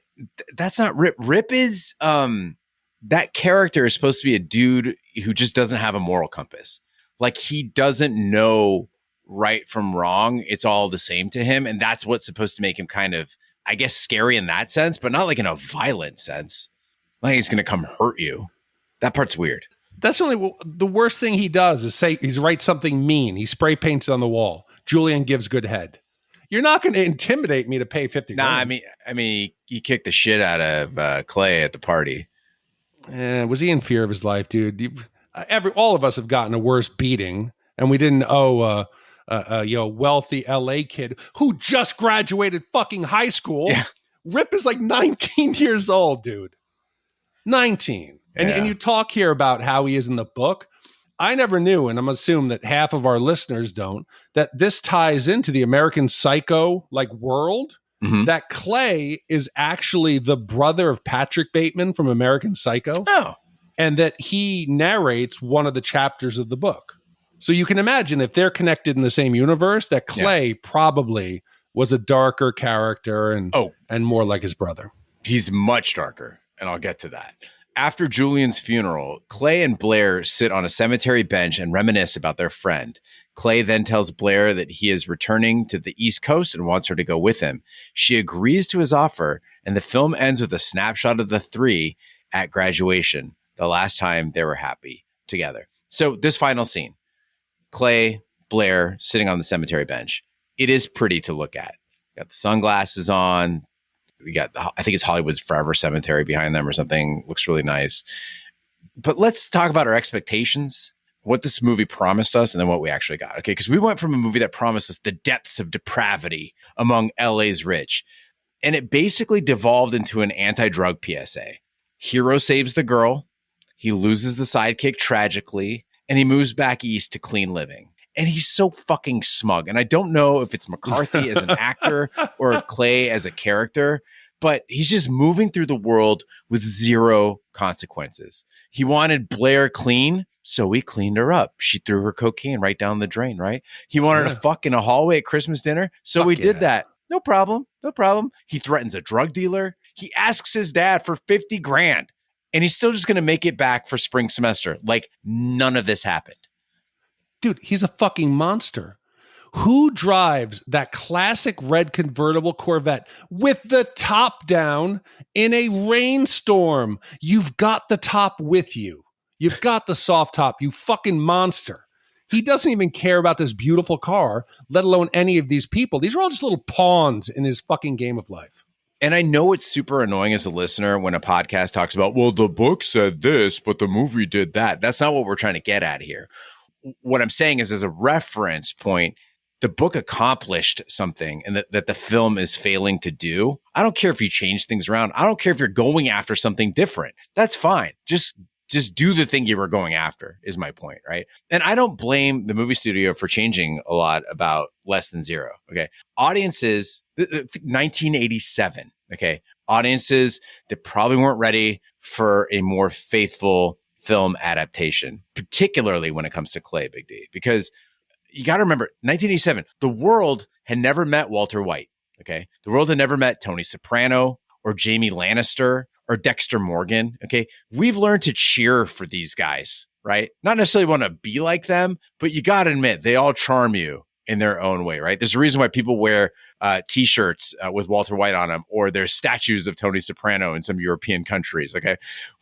[SPEAKER 2] that's not Rip. Rip is that character is supposed to be a dude who just doesn't have a moral compass. Like, he doesn't know right from wrong. It's all the same to him. And that's what's supposed to make him kind of, I guess, scary in that sense, but not like in a violent sense. Like he's going to come hurt you. That part's weird.
[SPEAKER 1] That's only the worst thing he does is say he's write something mean. He spray paints on the wall. Julian gives good head. You're not going to intimidate me to pay $50.
[SPEAKER 2] Nah, I mean, he kicked the shit out of Clay at the party.
[SPEAKER 1] Was he in fear of his life, dude? All of us have gotten a worse beating, and we didn't owe a wealthy LA kid who just graduated fucking high school.
[SPEAKER 2] Yeah.
[SPEAKER 1] Rip is like 19 years old, dude. 19. And you talk here about how he is in the book. I never knew, and I'm assuming that half of our listeners don't, that this ties into the American Psycho world. Mm-hmm. That Clay is actually the brother of Patrick Bateman from American Psycho.
[SPEAKER 2] Oh.
[SPEAKER 1] And that he narrates one of the chapters of the book. So you can imagine if they're connected in the same universe, that Clay probably was a darker character and more like his brother.
[SPEAKER 2] He's much darker, and I'll get to that. After Julian's funeral, Clay and Blair sit on a cemetery bench and reminisce about their friend. Clay then tells Blair that he is returning to the East Coast and wants her to go with him. She agrees to his offer, and the film ends with a snapshot of the three at graduation, the last time they were happy together. So this final scene, Clay, Blair sitting on the cemetery bench. It is pretty to look at. Got the sunglasses on, You got, I think it's Hollywood's Forever Cemetery behind them or something. Looks really nice. But let's talk about our expectations, what this movie promised us, and then what we actually got. Okay, because we went from a movie that promised us the depths of depravity among LA's rich, and it basically devolved into an anti-drug PSA. Hero saves the girl, he loses the sidekick tragically, and he moves back east to clean living. And he's so fucking smug. And I don't know if it's McCarthy as an actor or Clay as a character, but he's just moving through the world with zero consequences. He wanted Blair clean, so he cleaned her up. She threw her cocaine right down the drain, right? He wanted to fuck in a hallway at Christmas dinner, so he did that. No problem. No problem. He threatens a drug dealer. He asks his dad for 50 grand, and he's still just going to make it back for spring semester. Like none of this happened.
[SPEAKER 1] Dude, he's a fucking monster. Who drives that classic red convertible Corvette with the top down in a rainstorm? You've got the top with you. You've got the soft top, you fucking monster. He doesn't even care about this beautiful car, let alone any of these people. These are all just little pawns in his fucking game of life.
[SPEAKER 2] And I know it's super annoying as a listener when a podcast talks about, well, the book said this, but the movie did that. That's not what we're trying to get at here. What I'm saying is, as a reference point, the book accomplished something and that the film is failing to do. I don't care if you change things around. I don't care if you're going after something different. That's fine. Just do the thing you were going after is my point, right? And I don't blame the movie studio for changing a lot about Less Than Zero, okay? Audiences, 1987, okay? Audiences that probably weren't ready for a more faithful film adaptation, particularly when it comes to Clay, Big D, because you got to remember 1987, the world had never met Walter White. Okay. The world had never met Tony Soprano or Jamie Lannister or Dexter Morgan. Okay. We've learned to cheer for these guys, right? Not necessarily want to be like them, but you got to admit they all charm you in their own way, right? There's a reason why people wear t-shirts with Walter White on them, or there's statues of Tony Soprano in some European countries. Okay.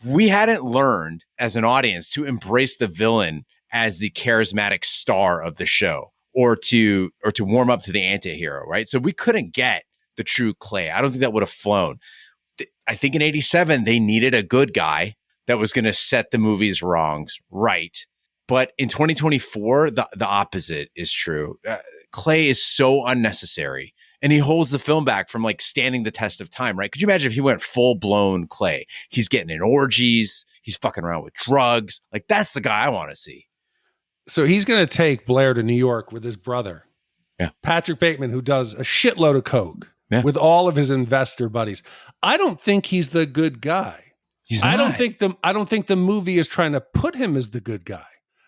[SPEAKER 2] We hadn't learned as an audience to embrace the villain as the charismatic star of the show, or to warm up to the anti-hero, right? So we couldn't get the true Clay. I don't think that would have flown. I think in 87, they needed a good guy that was going to set the movie's wrongs right. But in 2024, the opposite is true. Clay is so unnecessary, and he holds the film back from like standing the test of time, right? Could you imagine if he went full blown Clay? He's getting in orgies. He's fucking around with drugs. Like, that's the guy I want to see.
[SPEAKER 1] So he's going to take Blair to New York with his brother, Patrick Bateman, who does a shitload of coke with all of his investor buddies. I don't think he's the good guy. I don't think the movie is trying to put him as the good guy.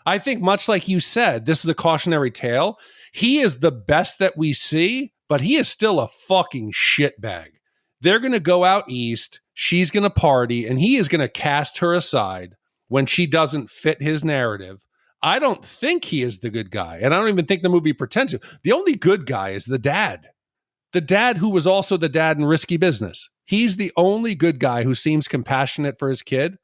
[SPEAKER 1] I think, much like you said, this is a cautionary tale. He is the best that we see, but he is still a fucking shitbag. They're going to go out east. She's going to party, and he is going to cast her aside when she doesn't fit his narrative. I don't think he is the good guy, and I don't even think the movie pretends to. The only good guy is the dad. The dad who was also the dad in Risky Business. He's the only good guy who seems compassionate for his kid.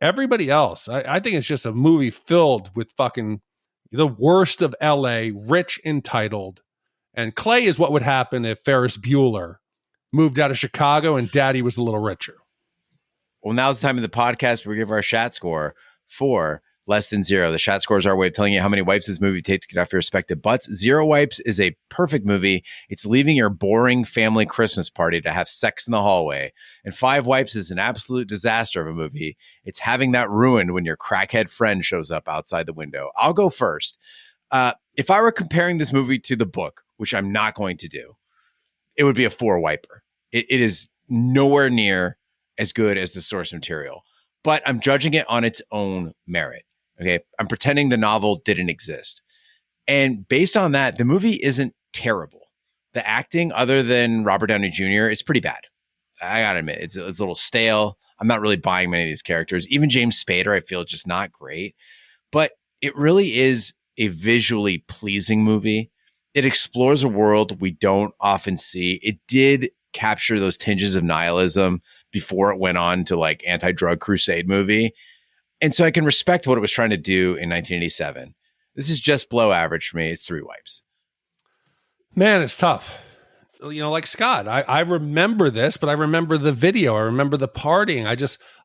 [SPEAKER 1] Everybody else, I think it's just a movie filled with fucking the worst of LA, rich, entitled. And Clay is what would happen if Ferris Bueller moved out of Chicago and Daddy was a little richer.
[SPEAKER 2] Well, now's the time of the podcast where we give our Shat score for Less Than Zero. The Shat score is our way of telling you how many wipes this movie takes to get off your respective butts. 0 wipes is a perfect movie. It's leaving your boring family Christmas party to have sex in the hallway. And 5 wipes is an absolute disaster of a movie. It's having that ruined when your crackhead friend shows up outside the window. I'll go first. If I were comparing this movie to the book, which I'm not going to do, it would be a 4 wiper. It is nowhere near as good as the source material, but I'm judging it on its own merit. Okay, I'm pretending the novel didn't exist. And based on that, the movie isn't terrible. The acting, other than Robert Downey Jr., it's pretty bad. I gotta admit, it's a little stale. I'm not really buying many of these characters. Even James Spader, I feel, just not great. But it really is a visually pleasing movie. It explores a world we don't often see. It did capture those tinges of nihilism before it went on to like anti-drug crusade movie. And so I can respect what it was trying to do in 1987. This is just below average for me. It's 3 wipes.
[SPEAKER 1] Man, it's tough. like Scott, I remember this, but I remember the video. I remember the partying.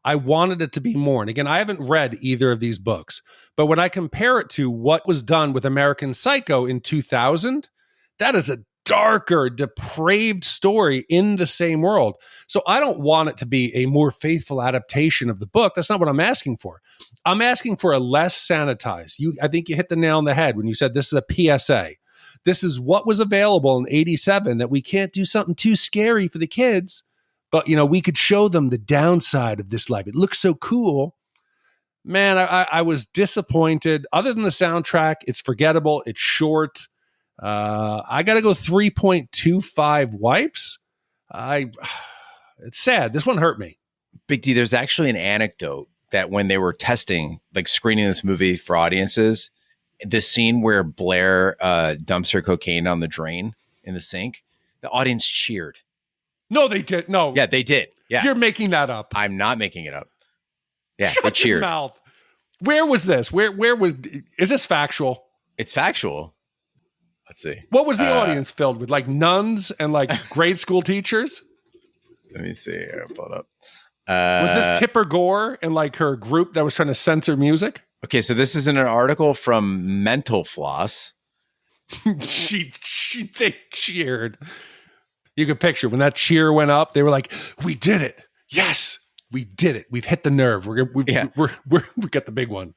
[SPEAKER 1] I wanted it to be more. And again, I haven't read either of these books, but when I compare it to what was done with American Psycho in 2000, that is a darker, depraved story in the same world. So I don't want it to be a more faithful adaptation of the book. That's not what I'm asking for. I'm asking for a less sanitized. I think you hit the nail on the head when you said this is a PSA. This is what was available in 87, that we can't do something too scary for the kids, but we could show them the downside of this life. It looks so cool. Man, I was disappointed. Other than the soundtrack, it's forgettable. It's short. I got to go 3.25 wipes. It's sad. This one hurt me.
[SPEAKER 2] Big D, there's actually an anecdote that when they were testing, like screening this movie for audiences, the scene where Blair dumps her cocaine on the drain in the sink, the audience cheered.
[SPEAKER 1] No, they did. No.
[SPEAKER 2] Yeah, they did. Yeah.
[SPEAKER 1] You're making that up.
[SPEAKER 2] I'm not making it up. Yeah,
[SPEAKER 1] Shut
[SPEAKER 2] they cheered.
[SPEAKER 1] Your mouth. Where was this? Is this factual?
[SPEAKER 2] It's factual. Let's see.
[SPEAKER 1] What was the audience filled with? Like nuns and like grade school teachers?
[SPEAKER 2] Let me see here. Pull it up.
[SPEAKER 1] Was this Tipper Gore and like her group that was trying to censor music?
[SPEAKER 2] Okay, so this is in an article from Mental Floss.
[SPEAKER 1] They cheered. You could picture when that cheer went up, they were like, "We did it! Yes, we did it! We've hit the nerve. We got the big one."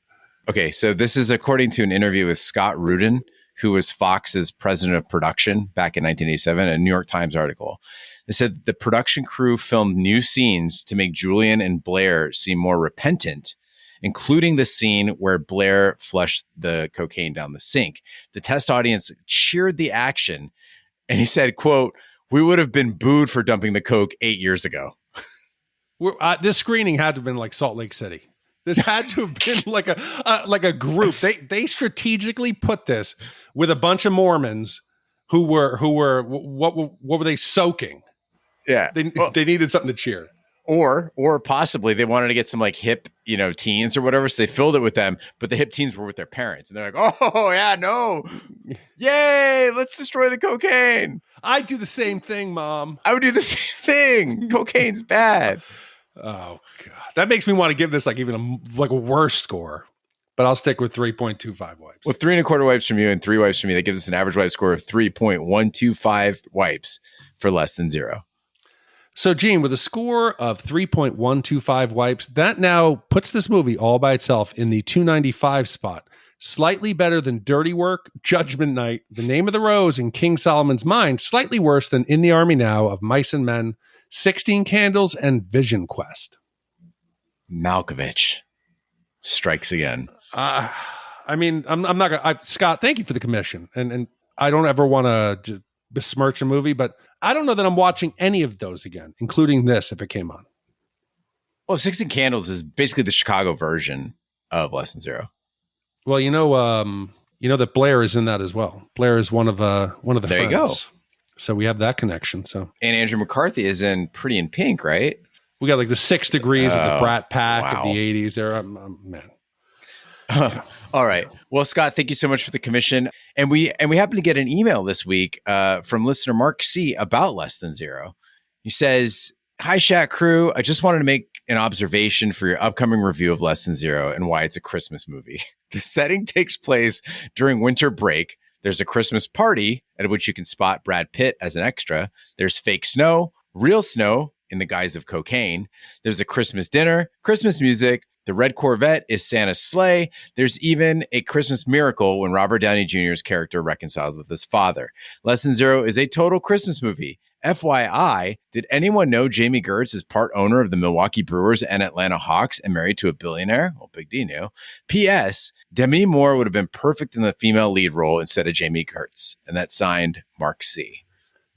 [SPEAKER 2] Okay, so this is according to an interview with Scott Rudin, who was Fox's president of production back in 1987, a New York Times article. They said the production crew filmed new scenes to make Julian and Blair seem more repentant, including the scene where Blair flushed the cocaine down the sink. The test audience cheered the action, and he said, quote, "We would have been booed for dumping the coke 8 years ago."
[SPEAKER 1] This screening had to have been like Salt Lake City. This had to have been like a group. They strategically put this with a bunch of Mormons who were what were they soaking?
[SPEAKER 2] Yeah,
[SPEAKER 1] they needed something to cheer.
[SPEAKER 2] Or possibly they wanted to get some like hip, teens or whatever. So they filled it with them, but the hip teens were with their parents. And they're like, "Oh yeah, no. Yay, let's destroy the cocaine."
[SPEAKER 1] I'd do the same thing, Mom.
[SPEAKER 2] I would do the same thing. Cocaine's bad.
[SPEAKER 1] Oh God. That makes me want to give this like even a worse score. But I'll stick with 3.25 wipes.
[SPEAKER 2] With 3.25 wipes from you and 3 wipes from me, that gives us an average wipe score of 3.125 wipes for less than 0.
[SPEAKER 1] So, Gene, with a score of 3.125 wipes, that now puts this movie all by itself in the 295 spot. Slightly better than Dirty Work, Judgment Night, The Name of the Rose, and King Solomon's Mine. Slightly worse than In the Army Now of Mice and Men, 16 Candles, and Vision Quest.
[SPEAKER 2] Malkovich strikes again.
[SPEAKER 1] I'm not gonna. Scott, thank you for the commission, and I don't ever want to besmirch a movie, but I don't know that I'm watching any of those again, including this if it came on.
[SPEAKER 2] Well, 16 Candles is basically the Chicago version of Less Than Zero.
[SPEAKER 1] Well, you know that Blair is in that as well. Blair is one of the
[SPEAKER 2] there
[SPEAKER 1] friends.
[SPEAKER 2] You go.
[SPEAKER 1] So we have that connection. So
[SPEAKER 2] and Andrew McCarthy is in Pretty in Pink, right?
[SPEAKER 1] We got like the 6 Degrees of the Brat Pack
[SPEAKER 2] wow.
[SPEAKER 1] of the 80s. There, man.
[SPEAKER 2] All right. Well, Scott, thank you so much for the commission. And we happen to get an email this week from listener Mark C about Less Than Zero. He says, "Hi, Shat crew. I just wanted to make an observation for your upcoming review of Less Than Zero and why it's a Christmas movie. The setting takes place during winter break. There's a Christmas party at which you can spot Brad Pitt as an extra. There's fake snow, real snow in the guise of cocaine. There's a Christmas dinner, Christmas music. The red Corvette is Santa's sleigh. There's even a Christmas miracle when Robert Downey Jr.'s character reconciles with his father. Less Than Zero is a total Christmas movie. FYI, did anyone know Jami Gertz is part owner of the Milwaukee Brewers and Atlanta Hawks and married to a billionaire? Well, Big D knew. P.S. Demi Moore would have been perfect in the female lead role instead of Jami Gertz." And that's signed Mark C.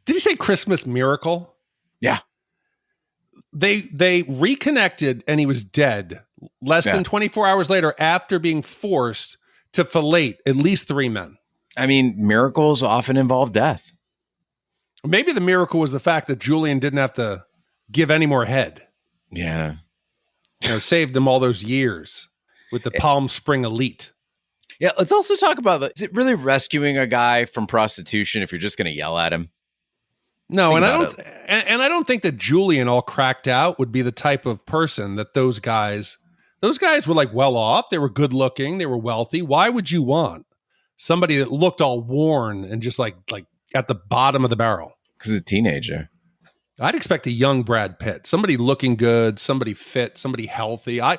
[SPEAKER 1] Did you say Christmas miracle?
[SPEAKER 2] Yeah.
[SPEAKER 1] They reconnected and he was dead less than 24 hours later after being forced to fillet at least 3 men.
[SPEAKER 2] I mean, miracles often involve death.
[SPEAKER 1] Maybe the miracle was the fact that Julian didn't have to give any more head.
[SPEAKER 2] Yeah.
[SPEAKER 1] Saved him all those years with the Palm Spring elite.
[SPEAKER 2] Yeah, let's also talk about, is it really rescuing a guy from prostitution if you're just going to yell at him?
[SPEAKER 1] No, and I don't think that Julian, all cracked out, would be the type of person that those guys were like well off. They were good looking. They were wealthy. Why would you want somebody that looked all worn and just like at the bottom of the barrel?
[SPEAKER 2] Because he's a teenager.
[SPEAKER 1] I'd expect a young Brad Pitt, somebody looking good, somebody fit, somebody healthy. I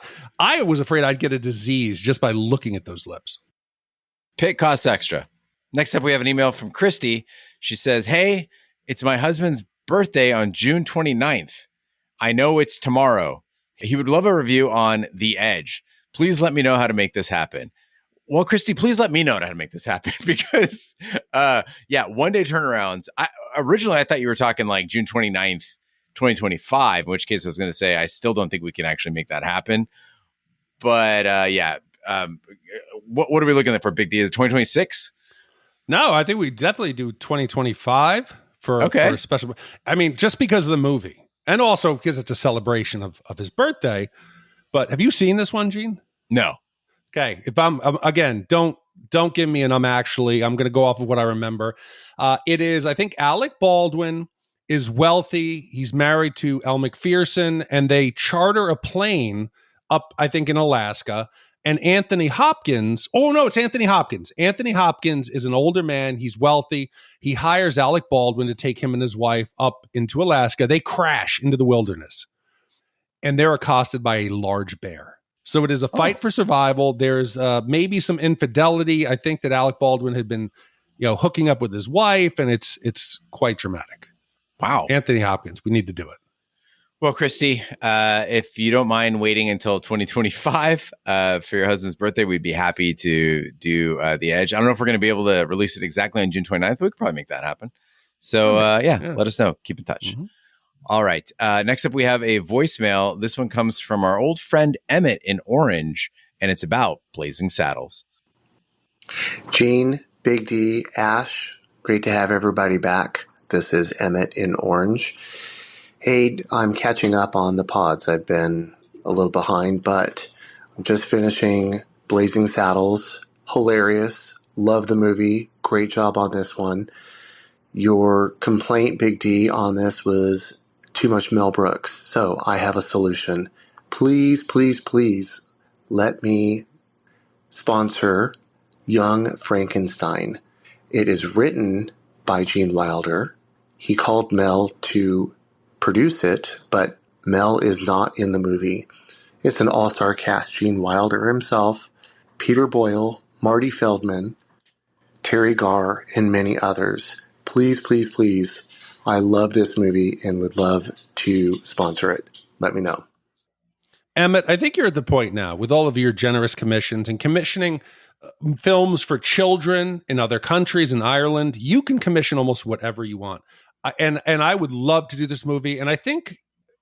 [SPEAKER 1] was afraid I'd get a disease just by looking at those lips.
[SPEAKER 2] Pitt costs extra. Next up, we have an email from Christy. She says, hey, it's my husband's birthday on June 29th. I know it's tomorrow. He would love a review on The Edge. Please let me know how to make this happen. Well, Christy, please let me know how to make this happen because, 1 day turnarounds. Originally, I thought you were talking like June 29th, 2025, in which case I was going to say I still don't think we can actually make that happen. But what are we looking at for Big D? 2026?
[SPEAKER 1] No, I think we definitely do 2025 for a special. I mean, just because of the movie and also because it's a celebration of his birthday. But have you seen this one, Gene?
[SPEAKER 2] No.
[SPEAKER 1] Okay. If I'm again, don't give me an I'm going to go off of what I remember. It is, I think Alec Baldwin is wealthy. He's married to Elle Macpherson and they charter a plane up, I think, in Alaska. And Anthony Hopkins, it's Anthony Hopkins. Anthony Hopkins is an older man. He's wealthy. He hires Alec Baldwin to take him and his wife up into Alaska. They crash into the wilderness and they're accosted by a large bear. So it is a fight for survival. There's maybe some infidelity. I think that Alec Baldwin had been, hooking up with his wife, and it's quite dramatic.
[SPEAKER 2] Wow.
[SPEAKER 1] Anthony Hopkins, we need to do it.
[SPEAKER 2] Well, Christy, if you don't mind waiting until 2025 for your husband's birthday, we'd be happy to do The Edge. I don't know if we're going to be able to release it exactly on June 29th, but we could probably make that happen. So, let us know. Keep in touch. Mm-hmm. All right. Next up, we have a voicemail. This one comes from our old friend Emmett in Orange, and it's about Blazing Saddles.
[SPEAKER 10] Gene, Big D, Ash, great to have everybody back. This is Emmett in Orange. Hey, I'm catching up on the pods. I've been a little behind, but I'm just finishing Blazing Saddles. Hilarious. Love the movie. Great job on this one. Your complaint, Big D, on this was too much Mel Brooks. So I have a solution. Please, please, please let me sponsor Young Frankenstein. It is written by Gene Wilder. He called Mel to produce it, but Mel is not in the movie. It's an all-star cast. Gene Wilder himself, Peter Boyle, Marty Feldman, Terry Garr, and many others. Please, please, please. I love this movie and would love to sponsor it. Let me know.
[SPEAKER 1] Emmett, I think you're at the point now with all of your generous commissions and commissioning films for children in other countries in Ireland. You can commission almost whatever you want. And I would love to do this movie. And I think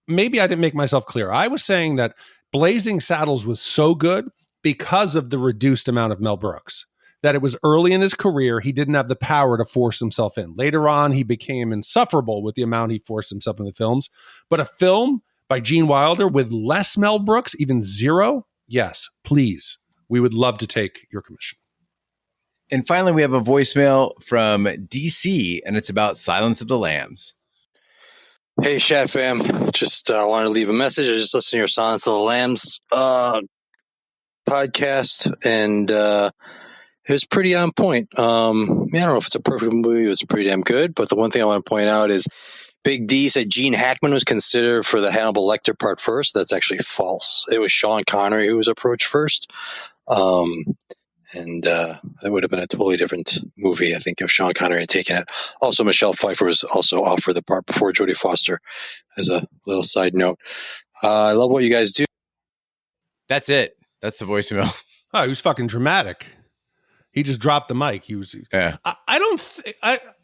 [SPEAKER 1] maybe I didn't make myself clear. I was saying that Blazing Saddles was so good because of the reduced amount of Mel Brooks, that it was early in his career. He didn't have the power to force himself in. Later on, he became insufferable with the amount he forced himself in the films. But a film by Gene Wilder with less Mel Brooks, even zero, yes, please. We would love to take your commission.
[SPEAKER 2] And finally, we have a voicemail from DC, and it's about Silence of the Lambs.
[SPEAKER 11] Hey, Shat fam. Just wanted to leave a message. I just listened to your Silence of the Lambs podcast, and it was pretty on point. I don't know if it's a perfect movie. It was pretty damn good. But the one thing I want to point out is Big D said Gene Hackman was considered for the Hannibal Lecter part first. That's actually false. It was Sean Connery who was approached first. And that would have been a totally different movie, I think, if Sean Connery had taken it. Also, Michelle Pfeiffer was also offered the part before Jodie Foster, as a little side note. I love what you guys do.
[SPEAKER 2] That's it. That's the voicemail.
[SPEAKER 1] Oh, he was fucking dramatic. He just dropped the mic. He was.
[SPEAKER 2] Yeah.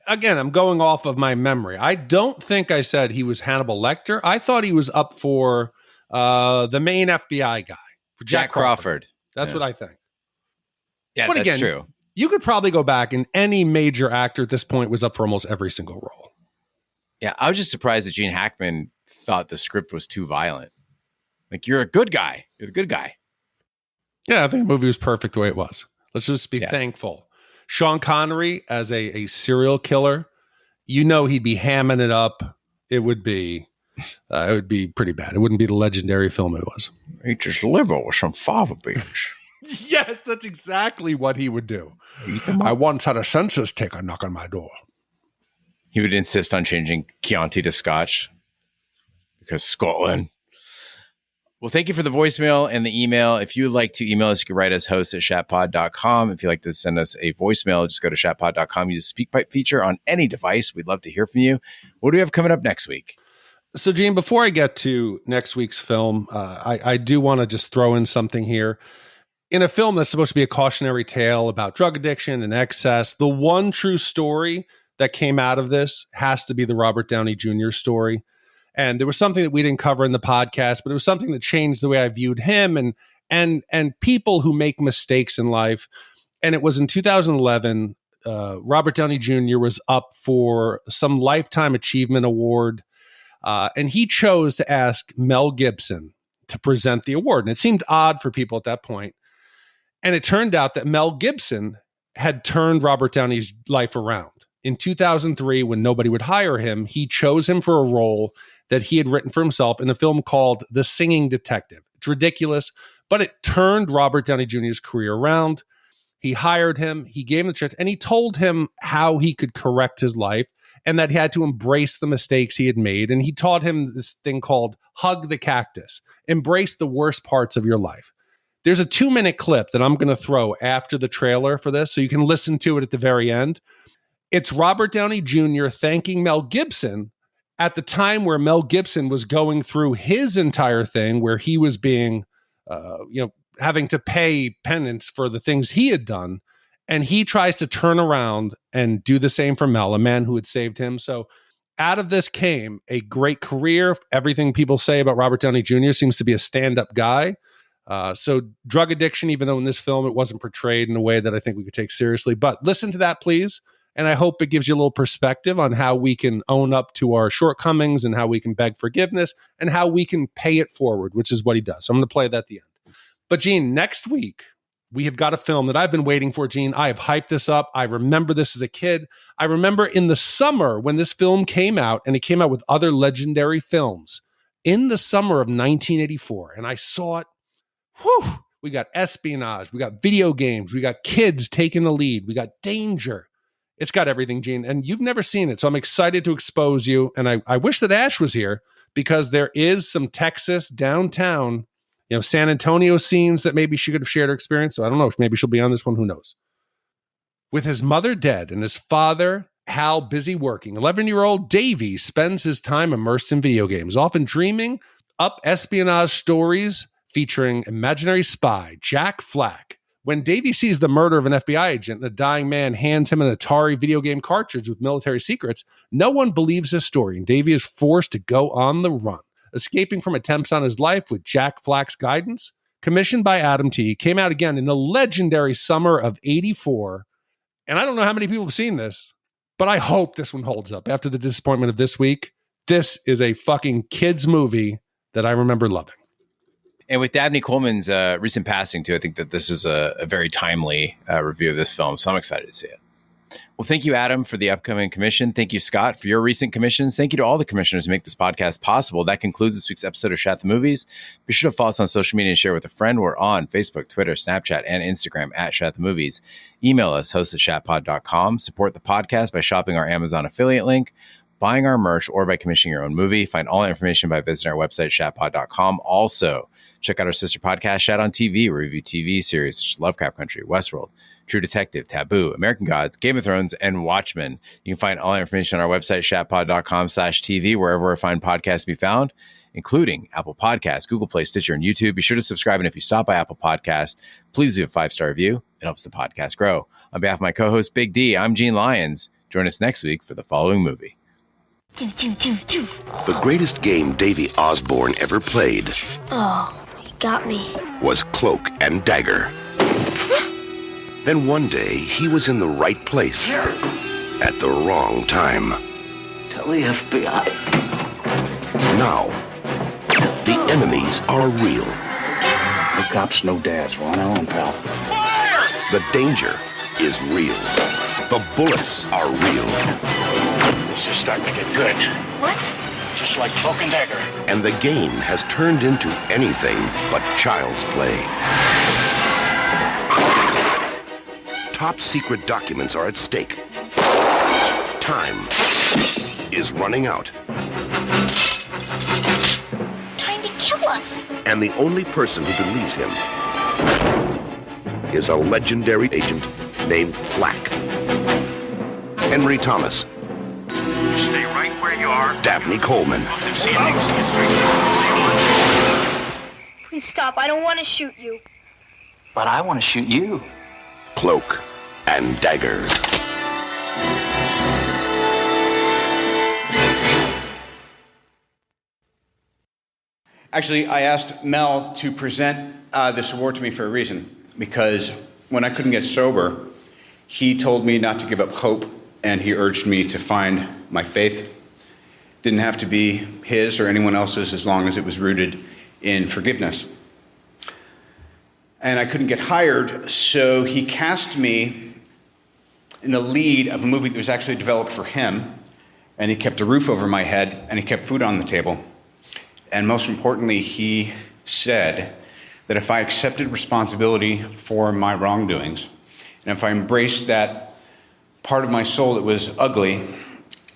[SPEAKER 1] Again, I'm going off of my memory. I don't think I said he was Hannibal Lecter. I thought he was up for the main FBI guy, for Jack Crawford. That's what I think.
[SPEAKER 2] Yeah,
[SPEAKER 1] but
[SPEAKER 2] that's
[SPEAKER 1] again,
[SPEAKER 2] true.
[SPEAKER 1] You could probably go back, and any major actor at this point was up for almost every single role.
[SPEAKER 2] Yeah, I was just surprised that Gene Hackman thought the script was too violent. Like, you're a good guy. You're the good guy.
[SPEAKER 1] Yeah, I think the movie was perfect the way it was. Let's just be thankful. Sean Connery as a serial killer you know he'd be hamming it up. It would be pretty bad. It wouldn't be the legendary film it was.
[SPEAKER 2] Eat his liver with some fava beans.
[SPEAKER 1] Yes, that's exactly what he would do. I once had a census taker knock on my door.
[SPEAKER 2] He would insist on changing Chianti to Scotch because Scotland. Well, thank you for the voicemail and the email. If you would like to email us, you can write us host@shatpod.com. If you'd like to send us a voicemail, just go to shatpod.com. Use the SpeakPipe feature on any device. We'd love to hear from you. What do we have coming up next week?
[SPEAKER 1] So, Gene, before I get to next week's film, I do want to just throw in something here. In a film that's supposed to be a cautionary tale about drug addiction and excess, the one true story that came out of this has to be the Robert Downey Jr. story. And there was something that we didn't cover in the podcast, but it was something that changed the way I viewed him and people who make mistakes in life. And it was in 2011, Robert Downey Jr. was up for some Lifetime Achievement Award, and he chose to ask Mel Gibson to present the award. And it seemed odd for people at that point. And it turned out that Mel Gibson had turned Robert Downey's life around. In 2003, when nobody would hire him, he chose him for a role that he had written for himself in a film called The Singing Detective. It's ridiculous, but it turned Robert Downey Jr.'s career around. He hired him, he gave him the chance, and he told him how he could correct his life and that he had to embrace the mistakes he had made. And he taught him this thing called hug the cactus, embrace the worst parts of your life. There's a 2-minute clip that I'm going to throw after the trailer for this, so you can listen to it at the very end. It's Robert Downey Jr. thanking Mel Gibson at the time where Mel Gibson was going through his entire thing, where he was being, having to pay penance for the things he had done. And he tries to turn around and do the same for Mel, a man who had saved him. So out of this came a great career. Everything people say about Robert Downey Jr. seems to be a stand-up guy. So drug addiction, even though in this film it wasn't portrayed in a way that I think we could take seriously. But listen to that, please. And I hope it gives you a little perspective on how we can own up to our shortcomings and how we can beg forgiveness and how we can pay it forward, which is what he does. So I'm going to play that at the end. But Gene, next week, we have got a film that I've been waiting for, Gene. I have hyped this up. I remember this as a kid. I remember in the summer when this film came out, and it came out with other legendary films, in the summer of 1984. And I saw it. Whew, we got espionage. We got video games. We got kids taking the lead. We got danger. It's got everything, Gene, and you've never seen it, so I'm excited to expose you. And I wish that Ash was here because there is some Texas downtown, San Antonio scenes that maybe she could have shared her experience. So I don't know. Maybe she'll be on this one. Who knows? With his mother dead and his father, Hal, busy working, 11-year-old Davey spends his time immersed in video games, often dreaming up espionage stories featuring imaginary spy Jack Flack. When Davey sees the murder of an FBI agent and a dying man hands him an Atari video game cartridge with military secrets, no one believes his story, and Davey is forced to go on the run. Escaping from attempts on his life with Jack Flack's guidance, commissioned by Adam T., came out again in the legendary summer of 84. And I don't know how many people have seen this, but I hope this one holds up. After the disappointment of this week, this is a fucking kids movie that I remember loving.
[SPEAKER 2] And with Dabney Coleman's recent passing, too, I think that this is a very timely review of this film. So I'm excited to see it. Well, thank you, Adam, for the upcoming commission. Thank you, Scott, for your recent commissions. Thank you to all the commissioners who make this podcast possible. That concludes this week's episode of Shat the Movies. Be sure to follow us on social media and share with a friend. We're on Facebook, Twitter, Snapchat, and Instagram at Shat the Movies. Email us, host@shatpod.com. Support the podcast by shopping our Amazon affiliate link, buying our merch, or by commissioning your own movie. Find all information by visiting our website, shatpod.com. Also, check out our sister podcast, Shat on TV. We review TV series such as Lovecraft Country, Westworld, True Detective, Taboo, American Gods, Game of Thrones, and Watchmen. You can find all information on our website, shatpod.com/TV, wherever fine podcasts be found, including Apple Podcasts, Google Play, Stitcher, and YouTube. Be sure to subscribe, and if you stop by Apple Podcasts, please leave a 5-star review. It helps the podcast grow. On behalf of my co-host, Big D, I'm Gene Lyons. Join us next week for the following movie.
[SPEAKER 12] The greatest game Davy Osborne ever played.
[SPEAKER 7] Oh, he got me.
[SPEAKER 12] Was Cloak and Dagger. Then one day, he was in the right place at the wrong time.
[SPEAKER 13] Tell the FBI.
[SPEAKER 12] Now, the enemies are real.
[SPEAKER 13] The cops know dads. We're on our own, pal.
[SPEAKER 12] The danger is real. The bullets are real.
[SPEAKER 13] This is starting to get good.
[SPEAKER 7] What?
[SPEAKER 13] Just like Cloak and Dagger.
[SPEAKER 12] And the game has turned into anything but child's play. Top secret documents are at stake. Time is running out.
[SPEAKER 7] Trying to kill us.
[SPEAKER 12] And the only person who believes him is a legendary agent named Flack. Henry Thomas.
[SPEAKER 13] Stay right where you are.
[SPEAKER 12] Dabney Coleman.
[SPEAKER 7] Please stop. I don't want to shoot you.
[SPEAKER 13] But I want to shoot you.
[SPEAKER 12] Cloak and Dagger.
[SPEAKER 14] Actually, I asked Mel to present this award to me for a reason, because when I couldn't get sober, he told me not to give up hope, and he urged me to find my faith. Didn't have to be his or anyone else's as long as it was rooted in forgiveness. And I couldn't get hired, so he cast me in the lead of a movie that was actually developed for him, and he kept a roof over my head, and he kept food on the table. And most importantly, he said that if I accepted responsibility for my wrongdoings, and if I embraced that part of my soul that was ugly,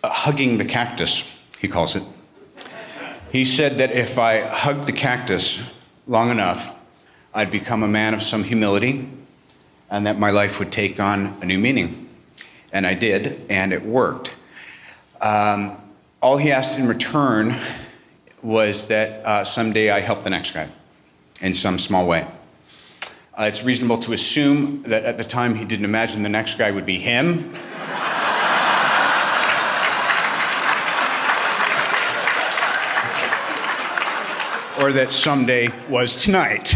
[SPEAKER 14] hugging the cactus, he calls it, he said that if I hugged the cactus long enough, I'd become a man of some humility, and that my life would take on a new meaning. And I did, and it worked. All he asked in return was that someday I help the next guy in some small way. It's reasonable to assume that at the time he didn't imagine the next guy would be him. Or that someday was tonight.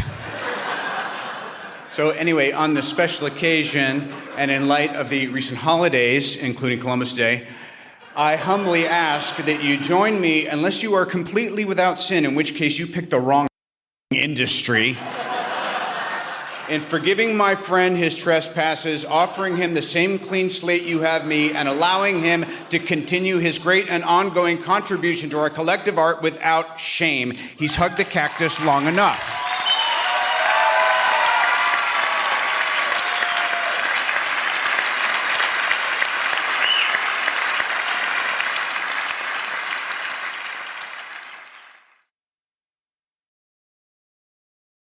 [SPEAKER 14] So anyway, on this special occasion, and in light of the recent holidays, including Columbus Day, I humbly ask that you join me, unless you are completely without sin, in which case you picked the wrong industry, in forgiving my friend his trespasses, offering him the same clean slate you have me, and allowing him to continue his great and ongoing contribution to our collective art without shame. He's hugged the cactus long enough.